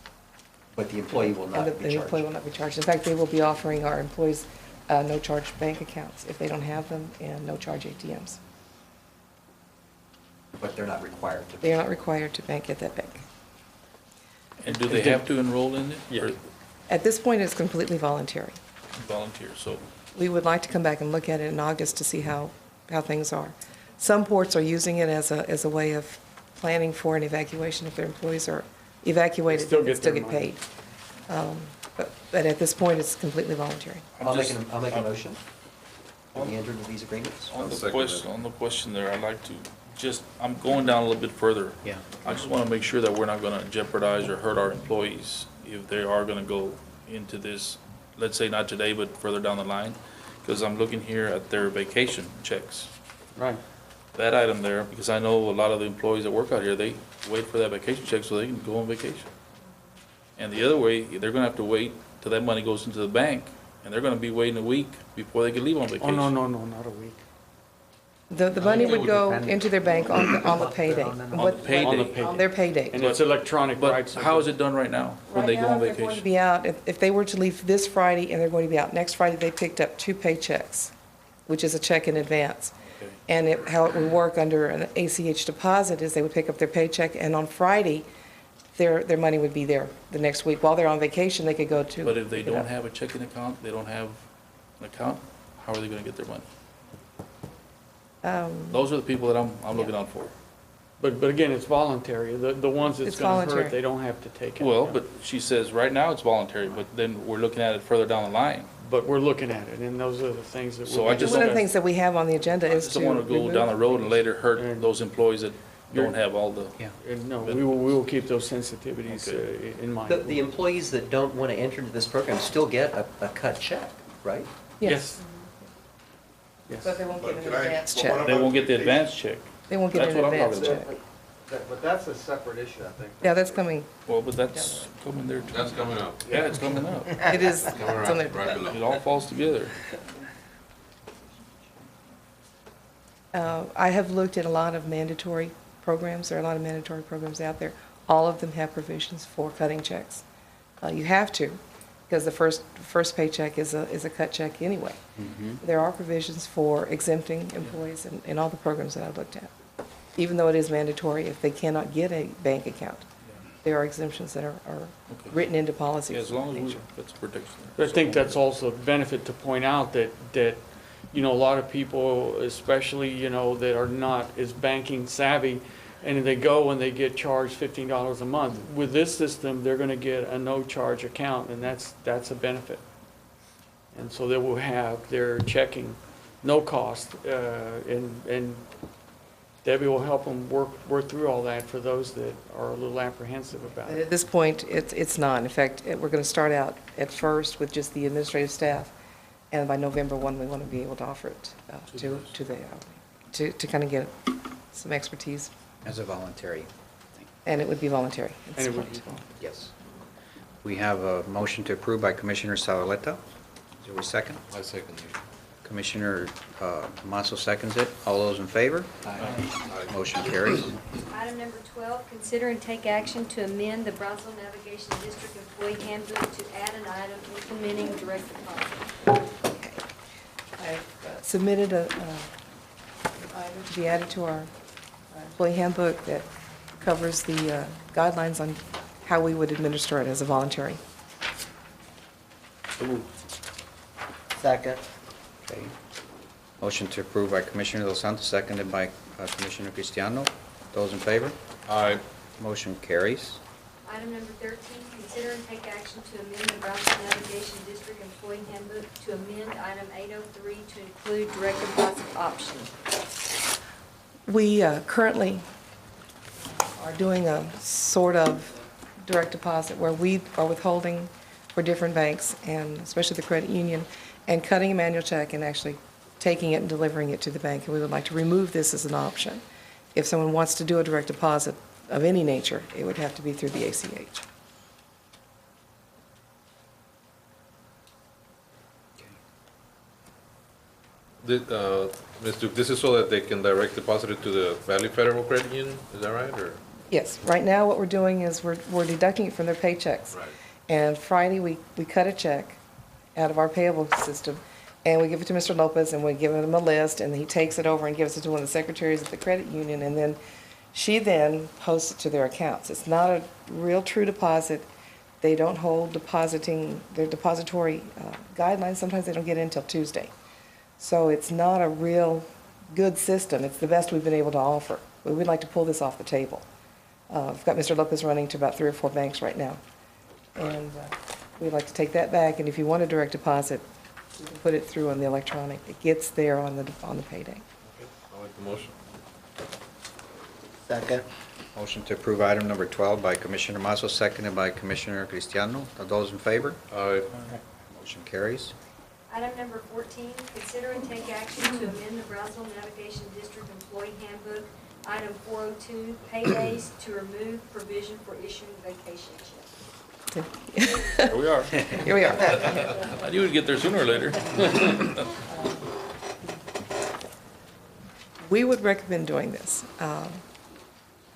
But the employee will
And
not be
the employee
charged?
will not be charged. In fact, they will be offering our employees no-charge bank accounts if they don't have them, and no-charge ATMs.
But they're not required to?
They are not required to bank at that bank.
And do they have to enroll in it? Or
At this point, it's completely voluntary.
volunteer, so
We would like to come back and look at it in August to see how things are. Some ports are using it as a way of planning for an evacuation. If their employees are evacuated,
Still
they
get
still
their
get
money.
paid. But at this point, it's completely voluntary.
I'll make a motion. Do we enter into these agreements?
on the question there, I'd like to I'm going down a little bit further.
Yeah.
I just want to make sure that we're not going to jeopardize or hurt our employees if they are going to go into this, let's say not today, but further down the line. Because I'm looking here at their vacation checks.
Right.
That item there, because I know a lot of the employees that work out here, they wait for that vacation check so they can go on vacation. And the other way, they're going to have to wait till that money goes into the bank, and they're going to be waiting a week before they can leave on
Oh,
vacation.
no, not a week.
The money would go into their bank on the payday.
On the
What-
payday.
On the payday.
On their payday.
And it's electronic, right?
But how is it done right now, when they go on
Right now, they're going to
vacation?
be out, if they were to leave this Friday and they're going to be out next Friday, they picked up 2 paychecks, which is a check in advance.
Okay.
And how it would work under an ACH deposit is they would pick up their paycheck, and on Friday, their money would be there the next week. While they're on vacation, they could go to.
But if they
pick it
don't
up.
have a checking account, they don't have an account, how are they going to get their money? Those are the people that I'm looking out for.
But again, it's voluntary. The ones that's
It's
gonna
voluntary.
hurt, they don't have to take it.
Well, but she says right now it's voluntary, but then we're looking at it further down the line.
But we're looking at it, and those are the things that
So
we'll
I
be
just
One of the
don't-
things that we have on the agenda
I
is
just
to.
don't want to go
remove-
down the road and later hurt
And-
those employees that don't have all the.
Yeah.
And no, we will keep those sensitivities in mind.
The employees that don't want to enter into this program still get a cut check, right?
Yes,
Yes.
but they won't get an
But could I-
advance
but
check.
what
They won't get the advance check.
They won't get
That's
an
what I'm
advance
talking
check.
But that's a separate issue, I think.
Yeah, that's coming.
Well, but that's coming there too.
That's coming up.
Yeah, it's coming up.
It is.
Coming
it's on
right,
there.
right below.
It all falls together.
I have looked at a lot of mandatory programs. There are a lot of mandatory programs out there. All of them have provisions for cutting checks. You have to, because the first paycheck is a cut check anyway. There are provisions for exempting employees in all the programs that I've looked at. Even though it is mandatory, if they cannot get a bank account, there are exemptions that are written into policy.
Yeah, as long as it's protection there.
I think that's also a benefit to point out that, you know, a lot of people, especially, you know, that are not as banking savvy, and they go and they get charged $15 a month. With this system, they're gonna get a no-charge account, and that's a benefit. And so they will have their checking, no cost, and Debbie will help them work through all that for those that are a little apprehensive about
But
it.
at this point, it's not. In fact, we're going to start out at first with just the administrative staff, and by November 1, we want to be able to offer it to kind of get some expertise,
As a voluntary thing.
and it would be voluntary at this
And it would
point.
be
Yes. We have a motion to approve by Commissioner Zavaleta. Is there a second?
I second it.
Commissioner Masso seconds it. All those in favor? Motion carries.
Item number 12, consider and take action to amend the Brownsville Navigation District Employee Handbook to add an item implementing direct deposit.
I've submitted an item to be added to our employee handbook that covers the guidelines on how we would administer it as a voluntary.
So moved.
Second.
Okay. Motion to approve by Commissioner Dos Santos, seconded by Commissioner Cristiano. Those in favor?
Aye.
Motion carries.
Item number 13, consider and take action to amend the Brownsville Navigation District Employee Handbook to amend item 803 to include direct deposit option.
We currently are doing a sort of direct deposit where we are withholding for different banks, and especially the credit union, and cutting a manual check and actually taking it and delivering it to the bank. And we would like to remove this as an option. If someone wants to do a direct deposit of any nature, it would have to be through the ACH.
Ms. Duke, this is so that they can direct deposit it to the Valley Federal Credit Union, is that right, or?
Yes, right now what we're doing is we're deducting it from their paychecks.
Right.
And Friday, we cut a check out of our payable system, and we give it to Mr. Lopez, and we give him a list, and he takes it over and gives it to one of the secretaries at the credit union, and then she then posts it to their accounts. It's not a real true deposit. They don't hold their depository guidelines. Sometimes they don't get in until Tuesday. So it's not a real good system. It's the best we've been able to offer. But we'd like to pull this off the table. I've got Mr. Lopez running to about 3 or 4 banks right now. And we'd like to take that back, and if you want a direct deposit, you can put it through on the electronic. It gets there on the payday.
I'll make the motion.
Second.
Motion to approve item number 12 by Commissioner Masso, seconded by Commissioner Cristiano. Are those in favor?
Aye.
Motion carries.
Item number 14, consider and take action to amend the Brownsville Navigation District Employee Handbook, item 402, paydays, to remove provision for issuing vacation checks.
Here we are.
Here we are.
I knew we'd get there sooner or later.
We would recommend doing this.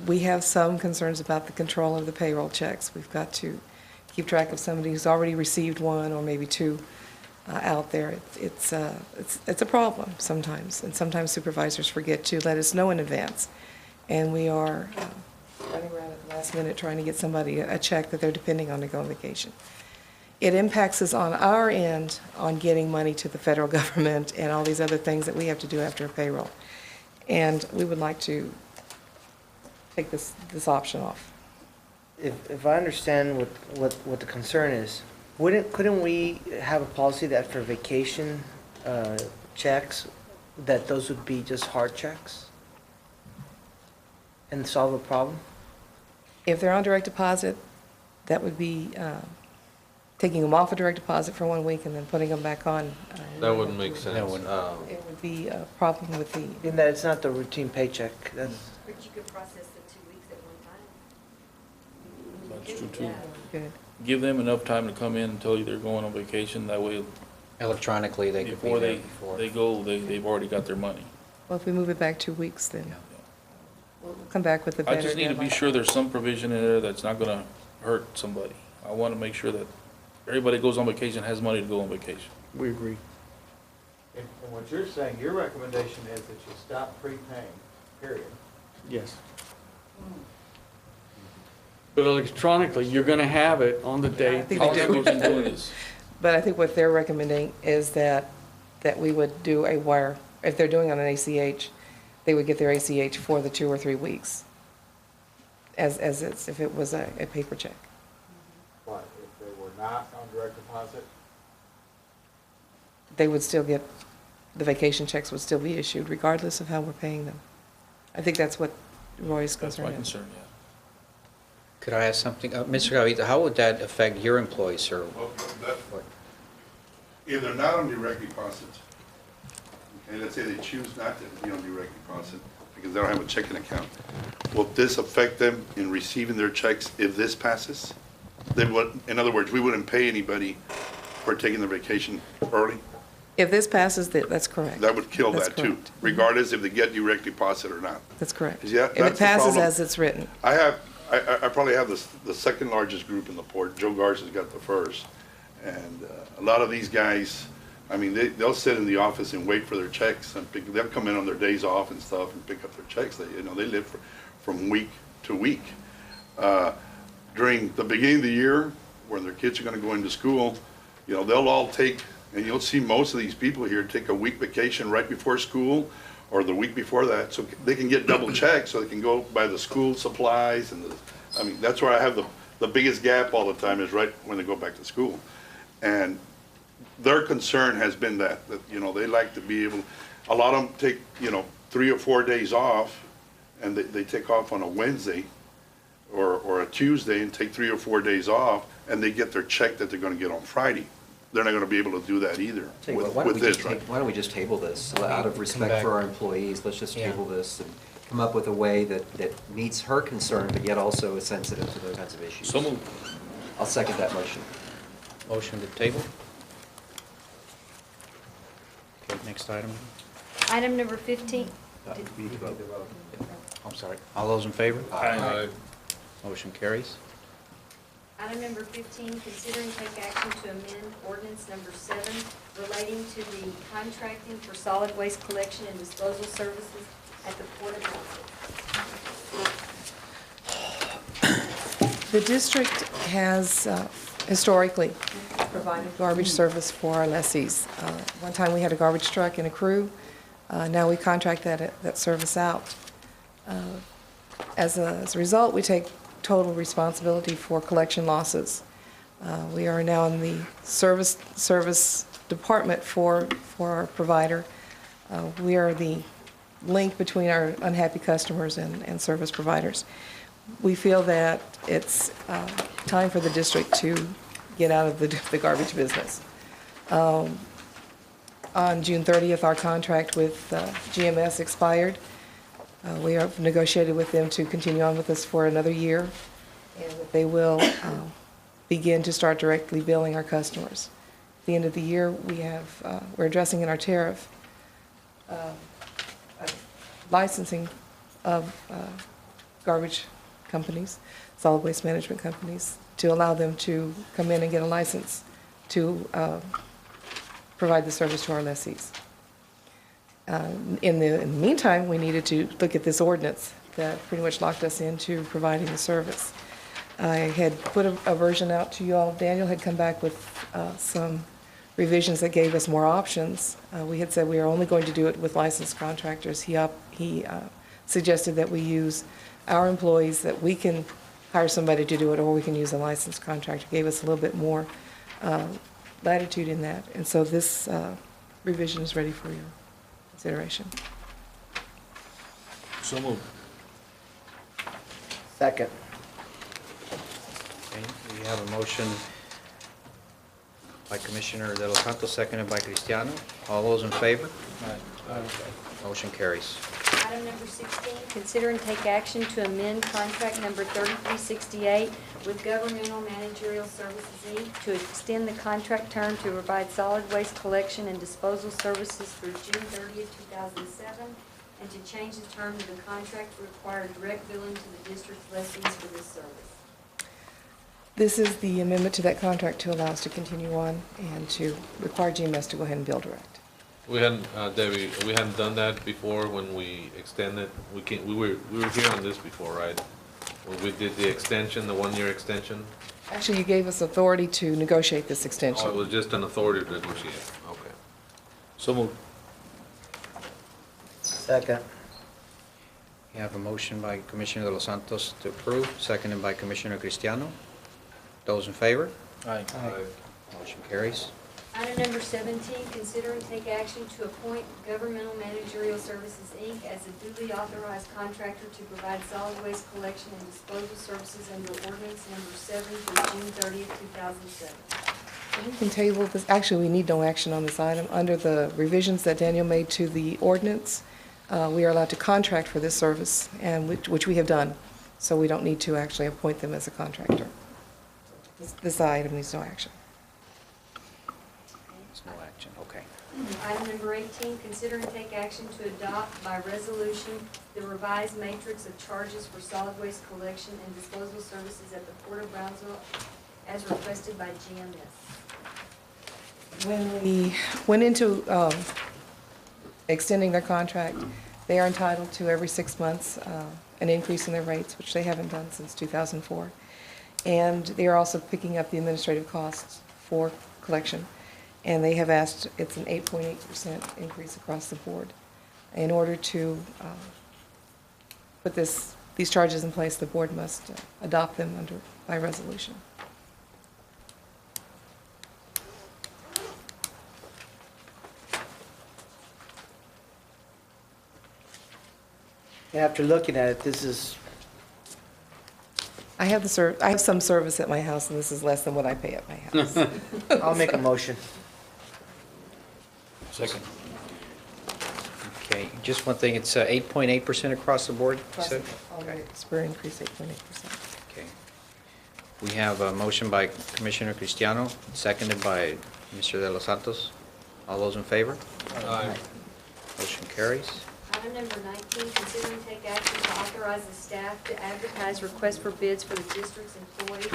We have some concerns about the control of the payroll checks. We've got to keep track of somebody who's already received one or maybe 2 out there. It's a problem sometimes, and sometimes supervisors forget to let us know in advance. And we are running around at the last minute trying to get somebody a check that they're depending on to go on vacation. It impacts us on our end on getting money to the federal government and all these other things that we have to do after a payroll. And we would like to take this option off.
If I understand what the concern is, couldn't we have a policy that for vacation checks, that those would be just hard checks? And solve a problem?
If they're on direct deposit, that would be taking them off a direct deposit for 1 week and then putting them back on.
That wouldn't make sense.
That wouldn't.
It would be a problem with the,
In that it's not the routine paycheck, that's,
But you could process the 2 weeks at one time.
That's true too.
good.
Give them enough time to come in and tell you they're going on vacation, that way,
Electronically, they could be
before
there
they
before.
go, they've already got their money.
Well, if we move it back 2 weeks, then We'll come back with a better
I just need to be
deadline.
sure there's some provision in there that's not gonna hurt somebody. I wanna make sure that everybody goes on vacation, has money to go on vacation.
We agree.
And what you're saying, your recommendation is that you stop prepaying, period.
Yes. But electronically, you're going to have it on the day.
think
How
they
long
do.
have we been doing this?
But I think what they're recommending is that we would do a wire. If they're doing on an ACH, they would get their ACH for the 2 or 3 weeks, as it's, if it was a paper check.
What, if they were not on direct deposit?
They would still get, the vacation checks would still be issued regardless of how we're paying them. I think that's what Roy's
That's my
concern is.
concern, yeah.
Could I ask something? Mr. Gavita, how would that affect your employees, sir?
Well, if they're not on direct deposit, okay, let's say they choose not to be on direct deposit because they don't have a checking account, will this affect them in receiving their checks if this passes? They would, in other words, we wouldn't pay anybody for taking their vacation early?
If this passes, that's correct.
That would kill
That's
that too,
correct.
regardless if they get direct deposit or not.
That's correct.
Yeah,
If it
that's the
passes
problem.
as it's written.
I probably have the second largest group in the port. Joe Garza's got the first. And a lot of these guys, I mean, they'll sit in the office and wait for their checks and they'll come in on their days off and stuff and pick up their checks. They live from week to week. During the beginning of the year, when their kids are gonna go into school, they'll all take, and you'll see most of these people here take a week vacation right before school or the week before that, so they can get double checks, so they can go buy the school supplies and that's where I have the biggest gap all the time is right when they go back to school. And their concern has been that they like to be able, a lot of them take, 3 or 4 days off and they take off on a Wednesday or a Tuesday and take 3 or 4 days off and they get their check that they're gonna get on Friday. They're not gonna be able to do that either
Tell you what,
with this, right?
why don't we just table this, out of respect for our employees, let's just
Yeah.
table this and come up with a way that meets her concern, but yet also is sensitive to those kinds of issues.
So moved.
I'll second that motion.
Motion to table? Okay, next item.
Item number 15,
I'm sorry. All those in favor?
Aye.
Motion carries.
item number 15, consider and take action to amend ordinance number 7 relating to the contracting for solid waste collection and disposal services at the Port of Brownsville.
The district has historically provided garbage service for our lessees. One time we had a garbage truck and a crew. Now we contract that service out. As a result, we take total responsibility for collection losses. We are now in the service department for our provider. We are the link between our unhappy customers and service providers. We feel that it's time for the district to get out of the garbage business. On June 30th, our contract with GMS expired. We have negotiated with them to continue on with us for another year, and that they will begin to start directly billing our customers. At the end of the year, we're addressing in our tariff licensing of garbage companies, solid waste management companies, to allow them to come in and get a license to provide the service to our lessees. In the meantime, we needed to look at this ordinance that pretty much locked us into providing the service. I had put a version out to you all. Daniel had come back with some revisions that gave us more options. We had said we are only going to do it with licensed contractors. He suggested that we use our employees, that we can hire somebody to do it, or we can use a licensed contractor. Gave us a little bit more latitude in that. And so this revision is ready for your consideration.
So moved.
Second.
Okay, we have a motion by Commissioner De Los Santos, seconded by Cristiano. All those in favor? Motion carries.
Item number 16, consider and take action to amend contract number 3368 with Governmental Managerial Services, Inc. to extend the contract term to provide solid waste collection and disposal services through June 30th, 2007 and to change the term of the contract to require direct billing to the district's lessees for this service.
This is the amendment to that contract to allow us to continue on and to require GMS to go ahead and bill direct.
We hadn't, Debbie, we hadn't done that before when we extended, we were here on this before, right? When we did the extension, the 1-year extension?
Actually, you gave us authority to negotiate this extension.
Oh, it was just an authority to negotiate, okay.
So moved.
Second.
You have a motion by Commissioner De Los Santos to approve, seconded by Commissioner Cristiano. Those in favor?
Aye.
Motion carries.
Item number 17, consider and take action to appoint Governmental Managerial Services, Inc. as a duly authorized contractor to provide solid waste collection and disposal services under ordinance number 7 through June 30th, 2007.
We can table this, actually, we need no action on this item. Under the revisions that Daniel made to the ordinance, we are allowed to contract for this service, and which we have done, so we don't need to actually appoint them as a contractor. This item needs no action.
There's no action, okay.
Item number 18, consider and take action to adopt by resolution the revised matrix of charges for solid waste collection and disposal services at the Port of Brownsville as requested by GMS.
When we went into extending their contract, they are entitled to every 6 months an increase in their rates, which they haven't done since 2004. And they are also picking up the administrative costs for collection. And they have asked, it's an 8.8% increase across the board. In order to put these charges in place, the board must adopt them by resolution.
After looking at it, this is,
I have some service at my house, and this is less than what I pay at my house.
I'll make a motion.
Second.
Okay, just one thing, it's 8.8% across the board, you said?
All rates were increased 8.8%.
Okay. We have a motion by Commissioner Cristiano, seconded by Mr. De Los Santos. All those in favor?
Aye.
Motion carries.
Item number 19, consider and take action to authorize the staff to advertise requests for bids for the district's employee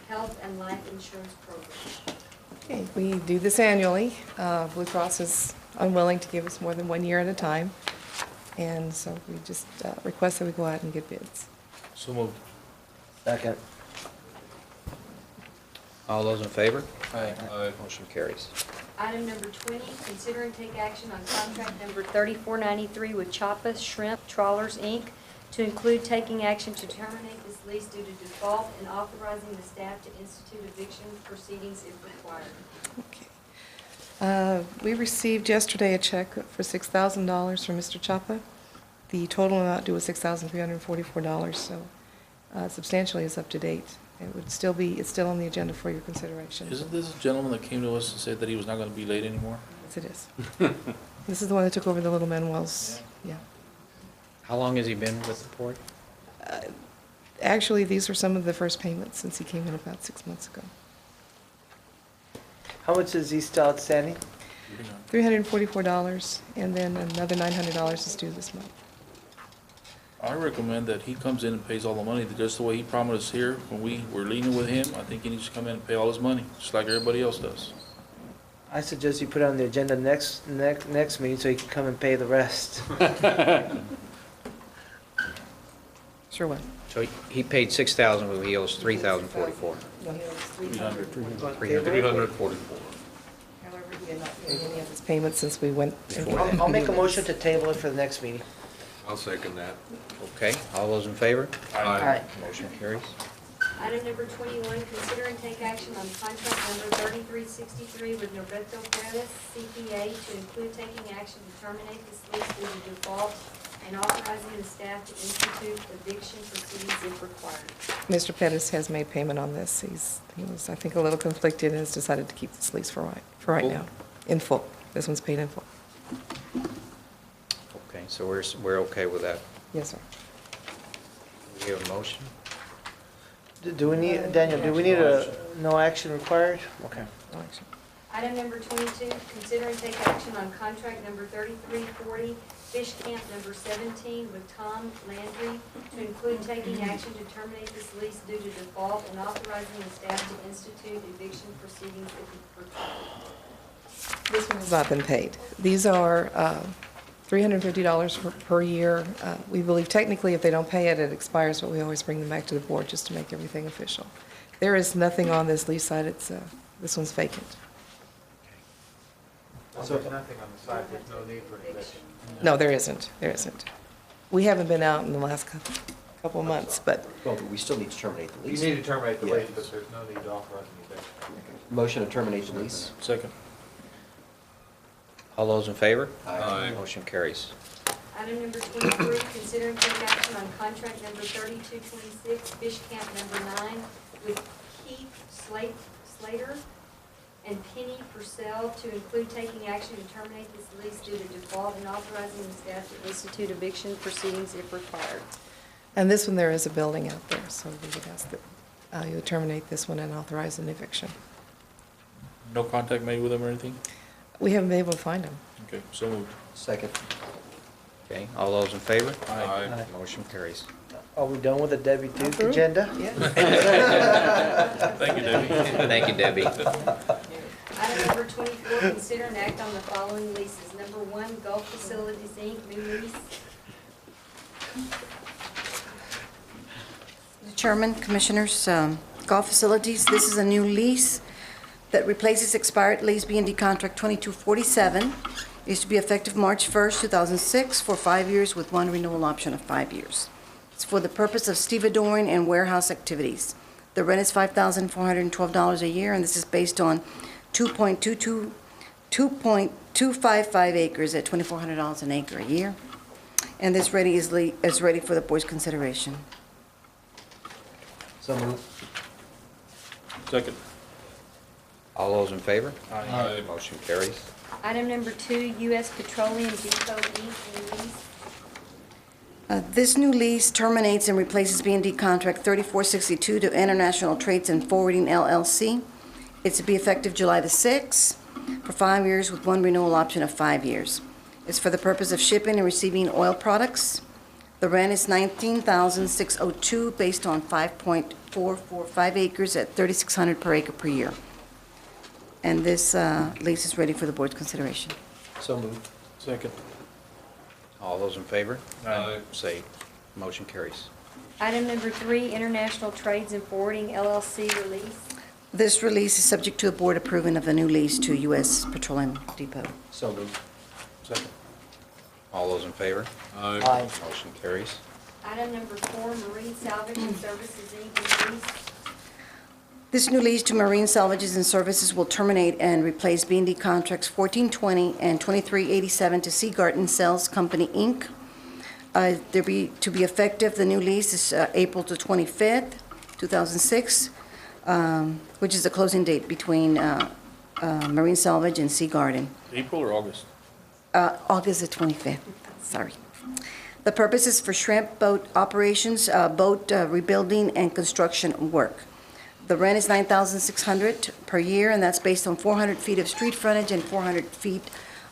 health and life insurance program.
Okay, we do this annually. Blue Cross is unwilling to give us more than 1 year at a time, and so we just request that we go out and get bids.
So moved.
Second.
All those in favor?
Aye.
Motion carries.
Item number 20, consider and take action on contract number 3493 with Chapa Shrimp Trawlers, Inc. to include taking action to terminate this lease due to default and authorizing the staff to institute eviction proceedings if required.
Okay. We received yesterday a check for $6,000 from Mr. Chapa. The total amount due was $6,344, so substantially is up to date. It's still on the agenda for your consideration.
Isn't this a gentleman that came to us and said that he was not going to be late anymore?
Yes, it is. This is the one that took over the Little Manuel's, yeah.
How long has he been with the port?
Actually, these were some of the first payments since he came in about 6 months ago.
How much is he still outstanding?
$344, and then another $900 is due this month.
I recommend that he comes in and pays all the money, just the way he promised us here when we were leaning with him. I think he needs to come in and pay all his money, just like everybody else does.
I suggest you put it on the agenda next meeting so he can come and pay the rest.
Sure will.
So he paid $6,000, but he owes $3,044.
No, he owes $300.
344.
However, he had not paid any of his payments since we went.
I'll make a motion to table it for the next meeting.
I'll second that.
Okay, all those in favor?
Aye.
Motion carries.
Item number 21, consider and take action on contract number 3363 with Norberto Perez, CPA, to include taking action to terminate this lease due to default and authorizing the staff to institute eviction proceedings if required.
Mr. Pettis has made payment on this. He was, I think, a little conflicted and has decided to keep this lease for right now, in full. This one's paid in full.
Okay, so we're okay with that.
Yes, sir.
We have a motion?
Do we need, Daniel, do we need no action required? Okay.
No action.
Item number 22, consider and take action on contract number 3340, Fish Camp number 17 with Tom Landry to include taking action to terminate this lease due to default and authorizing the staff to institute eviction proceedings if required.
This one has not been paid. These are $350 per year. We believe technically if they don't pay it, it expires, but we always bring them back to the board just to make everything official. There is nothing on this lease side. This one's vacant.
So there's nothing on the side, there's no need for eviction.
No, there isn't. There isn't. We haven't been out in the last couple of months, but
Well, but we still need to terminate the
You
lease.
need to terminate the
Yeah.
lease, but there's no need to authorize an eviction.
Motion to terminate the lease.
Second.
All those in favor?
Aye.
Motion carries.
Item number 23, consider and take action on contract number 3226, Fish Camp number 9 with Keith Slater and Penny Purcell to include taking action to terminate this lease due to default and authorizing the staff to institute eviction proceedings if required.
and this one, there is a building out there, so we would ask that you terminate this one and authorize an eviction.
No contact made with them or anything?
We haven't been able to find them.
Okay, so moved.
Second.
Okay, all those in favor?
Aye.
Motion carries.
Are we done with the Debbie Duke agenda?
Thank you, Debbie.
Thank you, Debbie.
Item number 24, consider and act on the following leases. Number 1, Gulf Facilities, Inc., new lease.
Chairman, Commissioners, Golf Facilities, this is a new lease that replaces expired lease B&D contract 2247. It is to be effective March 1st, 2006, for 5 years with one renewal option of 5 years. It's for the purpose of stevedoring and warehouse activities. The rent is $5,412 a year, and this is based on 2.255 acres at $2,400 an acre a year. And this is ready for the board's consideration.
So moved.
Second.
All those in favor?
Aye.
Motion carries.
Item number 2, U.S. Petroleum Depot, Inc., new lease.
This new lease terminates and replaces B&D contract 3462 to International Trades and Forwarding LLC. It's to be effective July the 6th for 5 years with one renewal option of 5 years. It's for the purpose of shipping and receiving oil products. The rent is $19,602 based on 5.445 acres at $3,600 per acre per year. And this lease is ready for the board's consideration.
So moved.
Second.
All those in favor?
Aye.
Say, motion carries.
Item number 3, International Trades and Forwarding LLC release.
This release is subject to the board approving of the new lease to U.S. Petroleum Depot.
So moved.
Second.
All those in favor?
Aye.
Motion carries.
Item number 4, Marine Salvage and Services, Inc., release.
This new lease to Marine Salvages and Services will terminate and replace B&D contracts 1420 and 2387 to Sea Garden Sales Company, Inc. To be effective, the new lease is April the 25th, 2006, which is the closing date between Marine Salvage and Sea Garden.
April or August?
August the 25th, sorry. The purpose is for shrimp boat operations, boat rebuilding and construction work. The rent is $9,600 per year, and that's based on 400 feet of street frontage and 400 feet,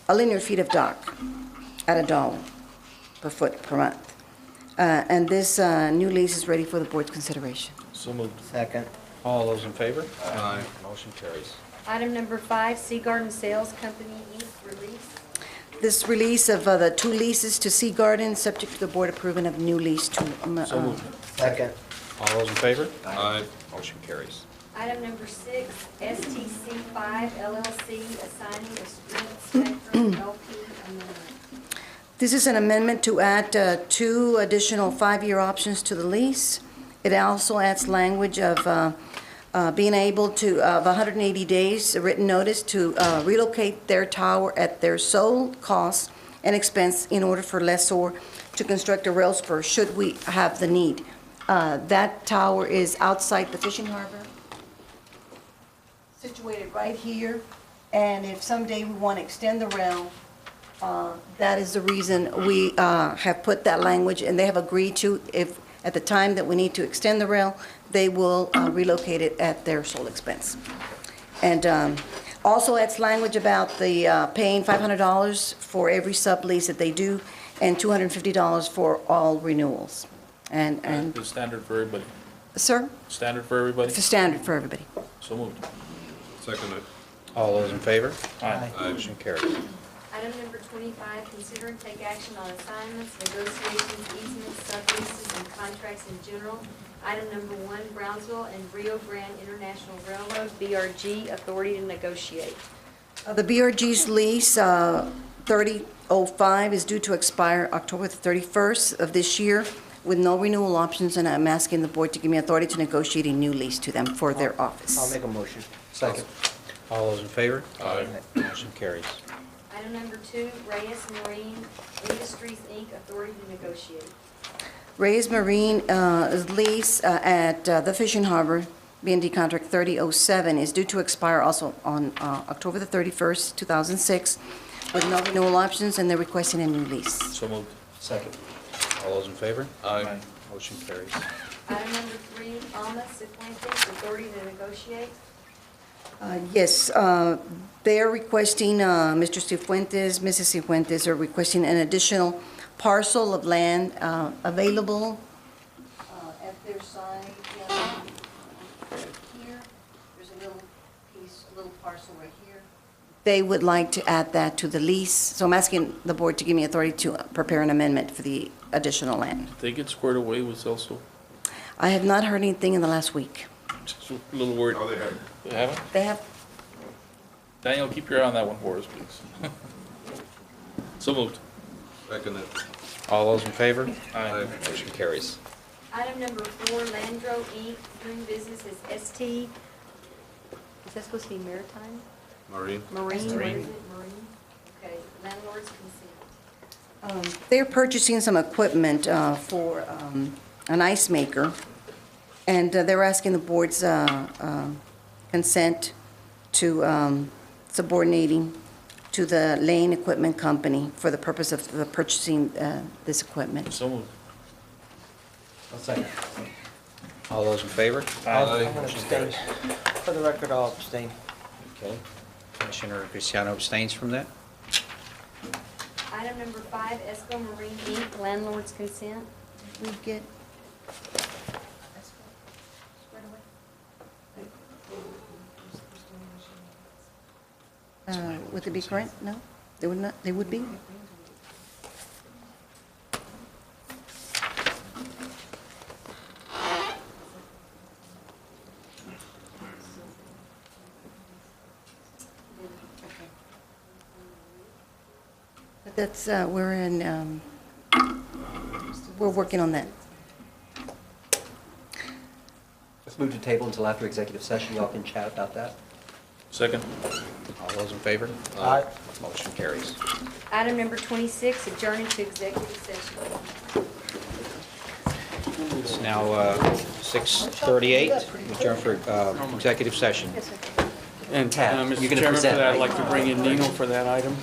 linear feet of dock at $1 per foot per month. And this new lease is ready for the board's consideration.
So moved.
Second.
All those in favor? Aye. Motion carries.
Item number 5, Sea Garden Sales Company, Inc., release.
This release of the 2 leases to Sea Garden, subject to the board approving of new lease to
So moved.
Second.
All those in favor?
Aye.
Motion carries.
Item number 6, STC5 LLC, assigning a Sprint Spectrum LP amendment.
This is an amendment to add 2 additional 5-year options to the lease. It also adds language of being able to, of 180 days, a written notice to relocate their tower at their sole cost and expense in order for lessor to construct a rail spur should we have the need. That tower is outside the fishing harbor, situated right here, and if someday we want to extend the rail, that is the reason we have put that language, and they have agreed to, if at the time that we need to extend the rail, they will relocate it at their sole expense. And
Also adds language about the paying $500 for every sublease that they do, and $250 for all renewals. And,
The standard for everybody.
sir,
Standard for everybody?
it's a standard for everybody.
So moved.
Second it.
All those in favor?
Aye.
Motion carries.
Item number 25, consider and take action on assignments, negotiations, easements, subleases, and contracts in general. Item number 1, Brownsville and Rio Grande International Railroad, BRG, authority to negotiate.
The BRG's lease, 3005, is due to expire October the 31st of this year with no renewal options, and I'm asking the board to give me authority to negotiate a new lease to them for their office.
I'll make a motion.
Second.
All those in favor?
Aye.
Motion carries.
Item number 2, Reyes Marine Industries, Inc., authority to negotiate.
Reyes Marine lease at the Fishing Harbor, B&D contract 3007, is due to expire also on October the 31st, 2006, with no renewal options, and they're requesting a new lease.
So moved.
Second.
All those in favor?
Aye.
Motion carries.
Item number 3, Alma Cifuentes, authority to negotiate.
Yes, they're requesting, Mr. Cifuentes, Mrs. Cifuentes are requesting an additional parcel of land available at their side here. There's a little piece, a little parcel right here. They would like to add that to the lease, so I'm asking the board to give me authority to prepare an amendment for the additional land.
They get squared away with Celso.
I have not heard anything in the last week.
Just a little worried.
Oh, they have.
You haven't?
They have,
Daniel, keep your eye on that one for us, please. So moved.
Second it.
All those in favor?
Aye.
Motion carries.
Item number 4, Landro, Inc., doing business as ST. Is that supposed to be maritime?
Maureen?
Marine, what is
Marine.
it? Marine? Okay, landlord's consent.
they're purchasing some equipment for an ice maker, and they're asking the board's consent to subordinating to the Lane Equipment Company for the purpose of the purchasing this equipment.
So moved.
I'll second.
All those in favor?
I'm going to abstain. For the record, I'll abstain.
Okay. Commissioner Cristiano abstains from that.
Item number 5, Esco Marine, Inc., landlord's consent.
We get, would it be current? No? They would not, they would be? But that's, we're working on that.
Let's move to table until after executive session. Y'all can chat about that.
Second.
All those in favor?
Aye.
Motion carries.
Item number 26, adjourn into executive session.
It's now 6:38. Adjourn for executive session.
And,
Tab,
Mr.
you're gonna
Chairman, for
present,
that, I'd
right?
like to bring in Nino for that item.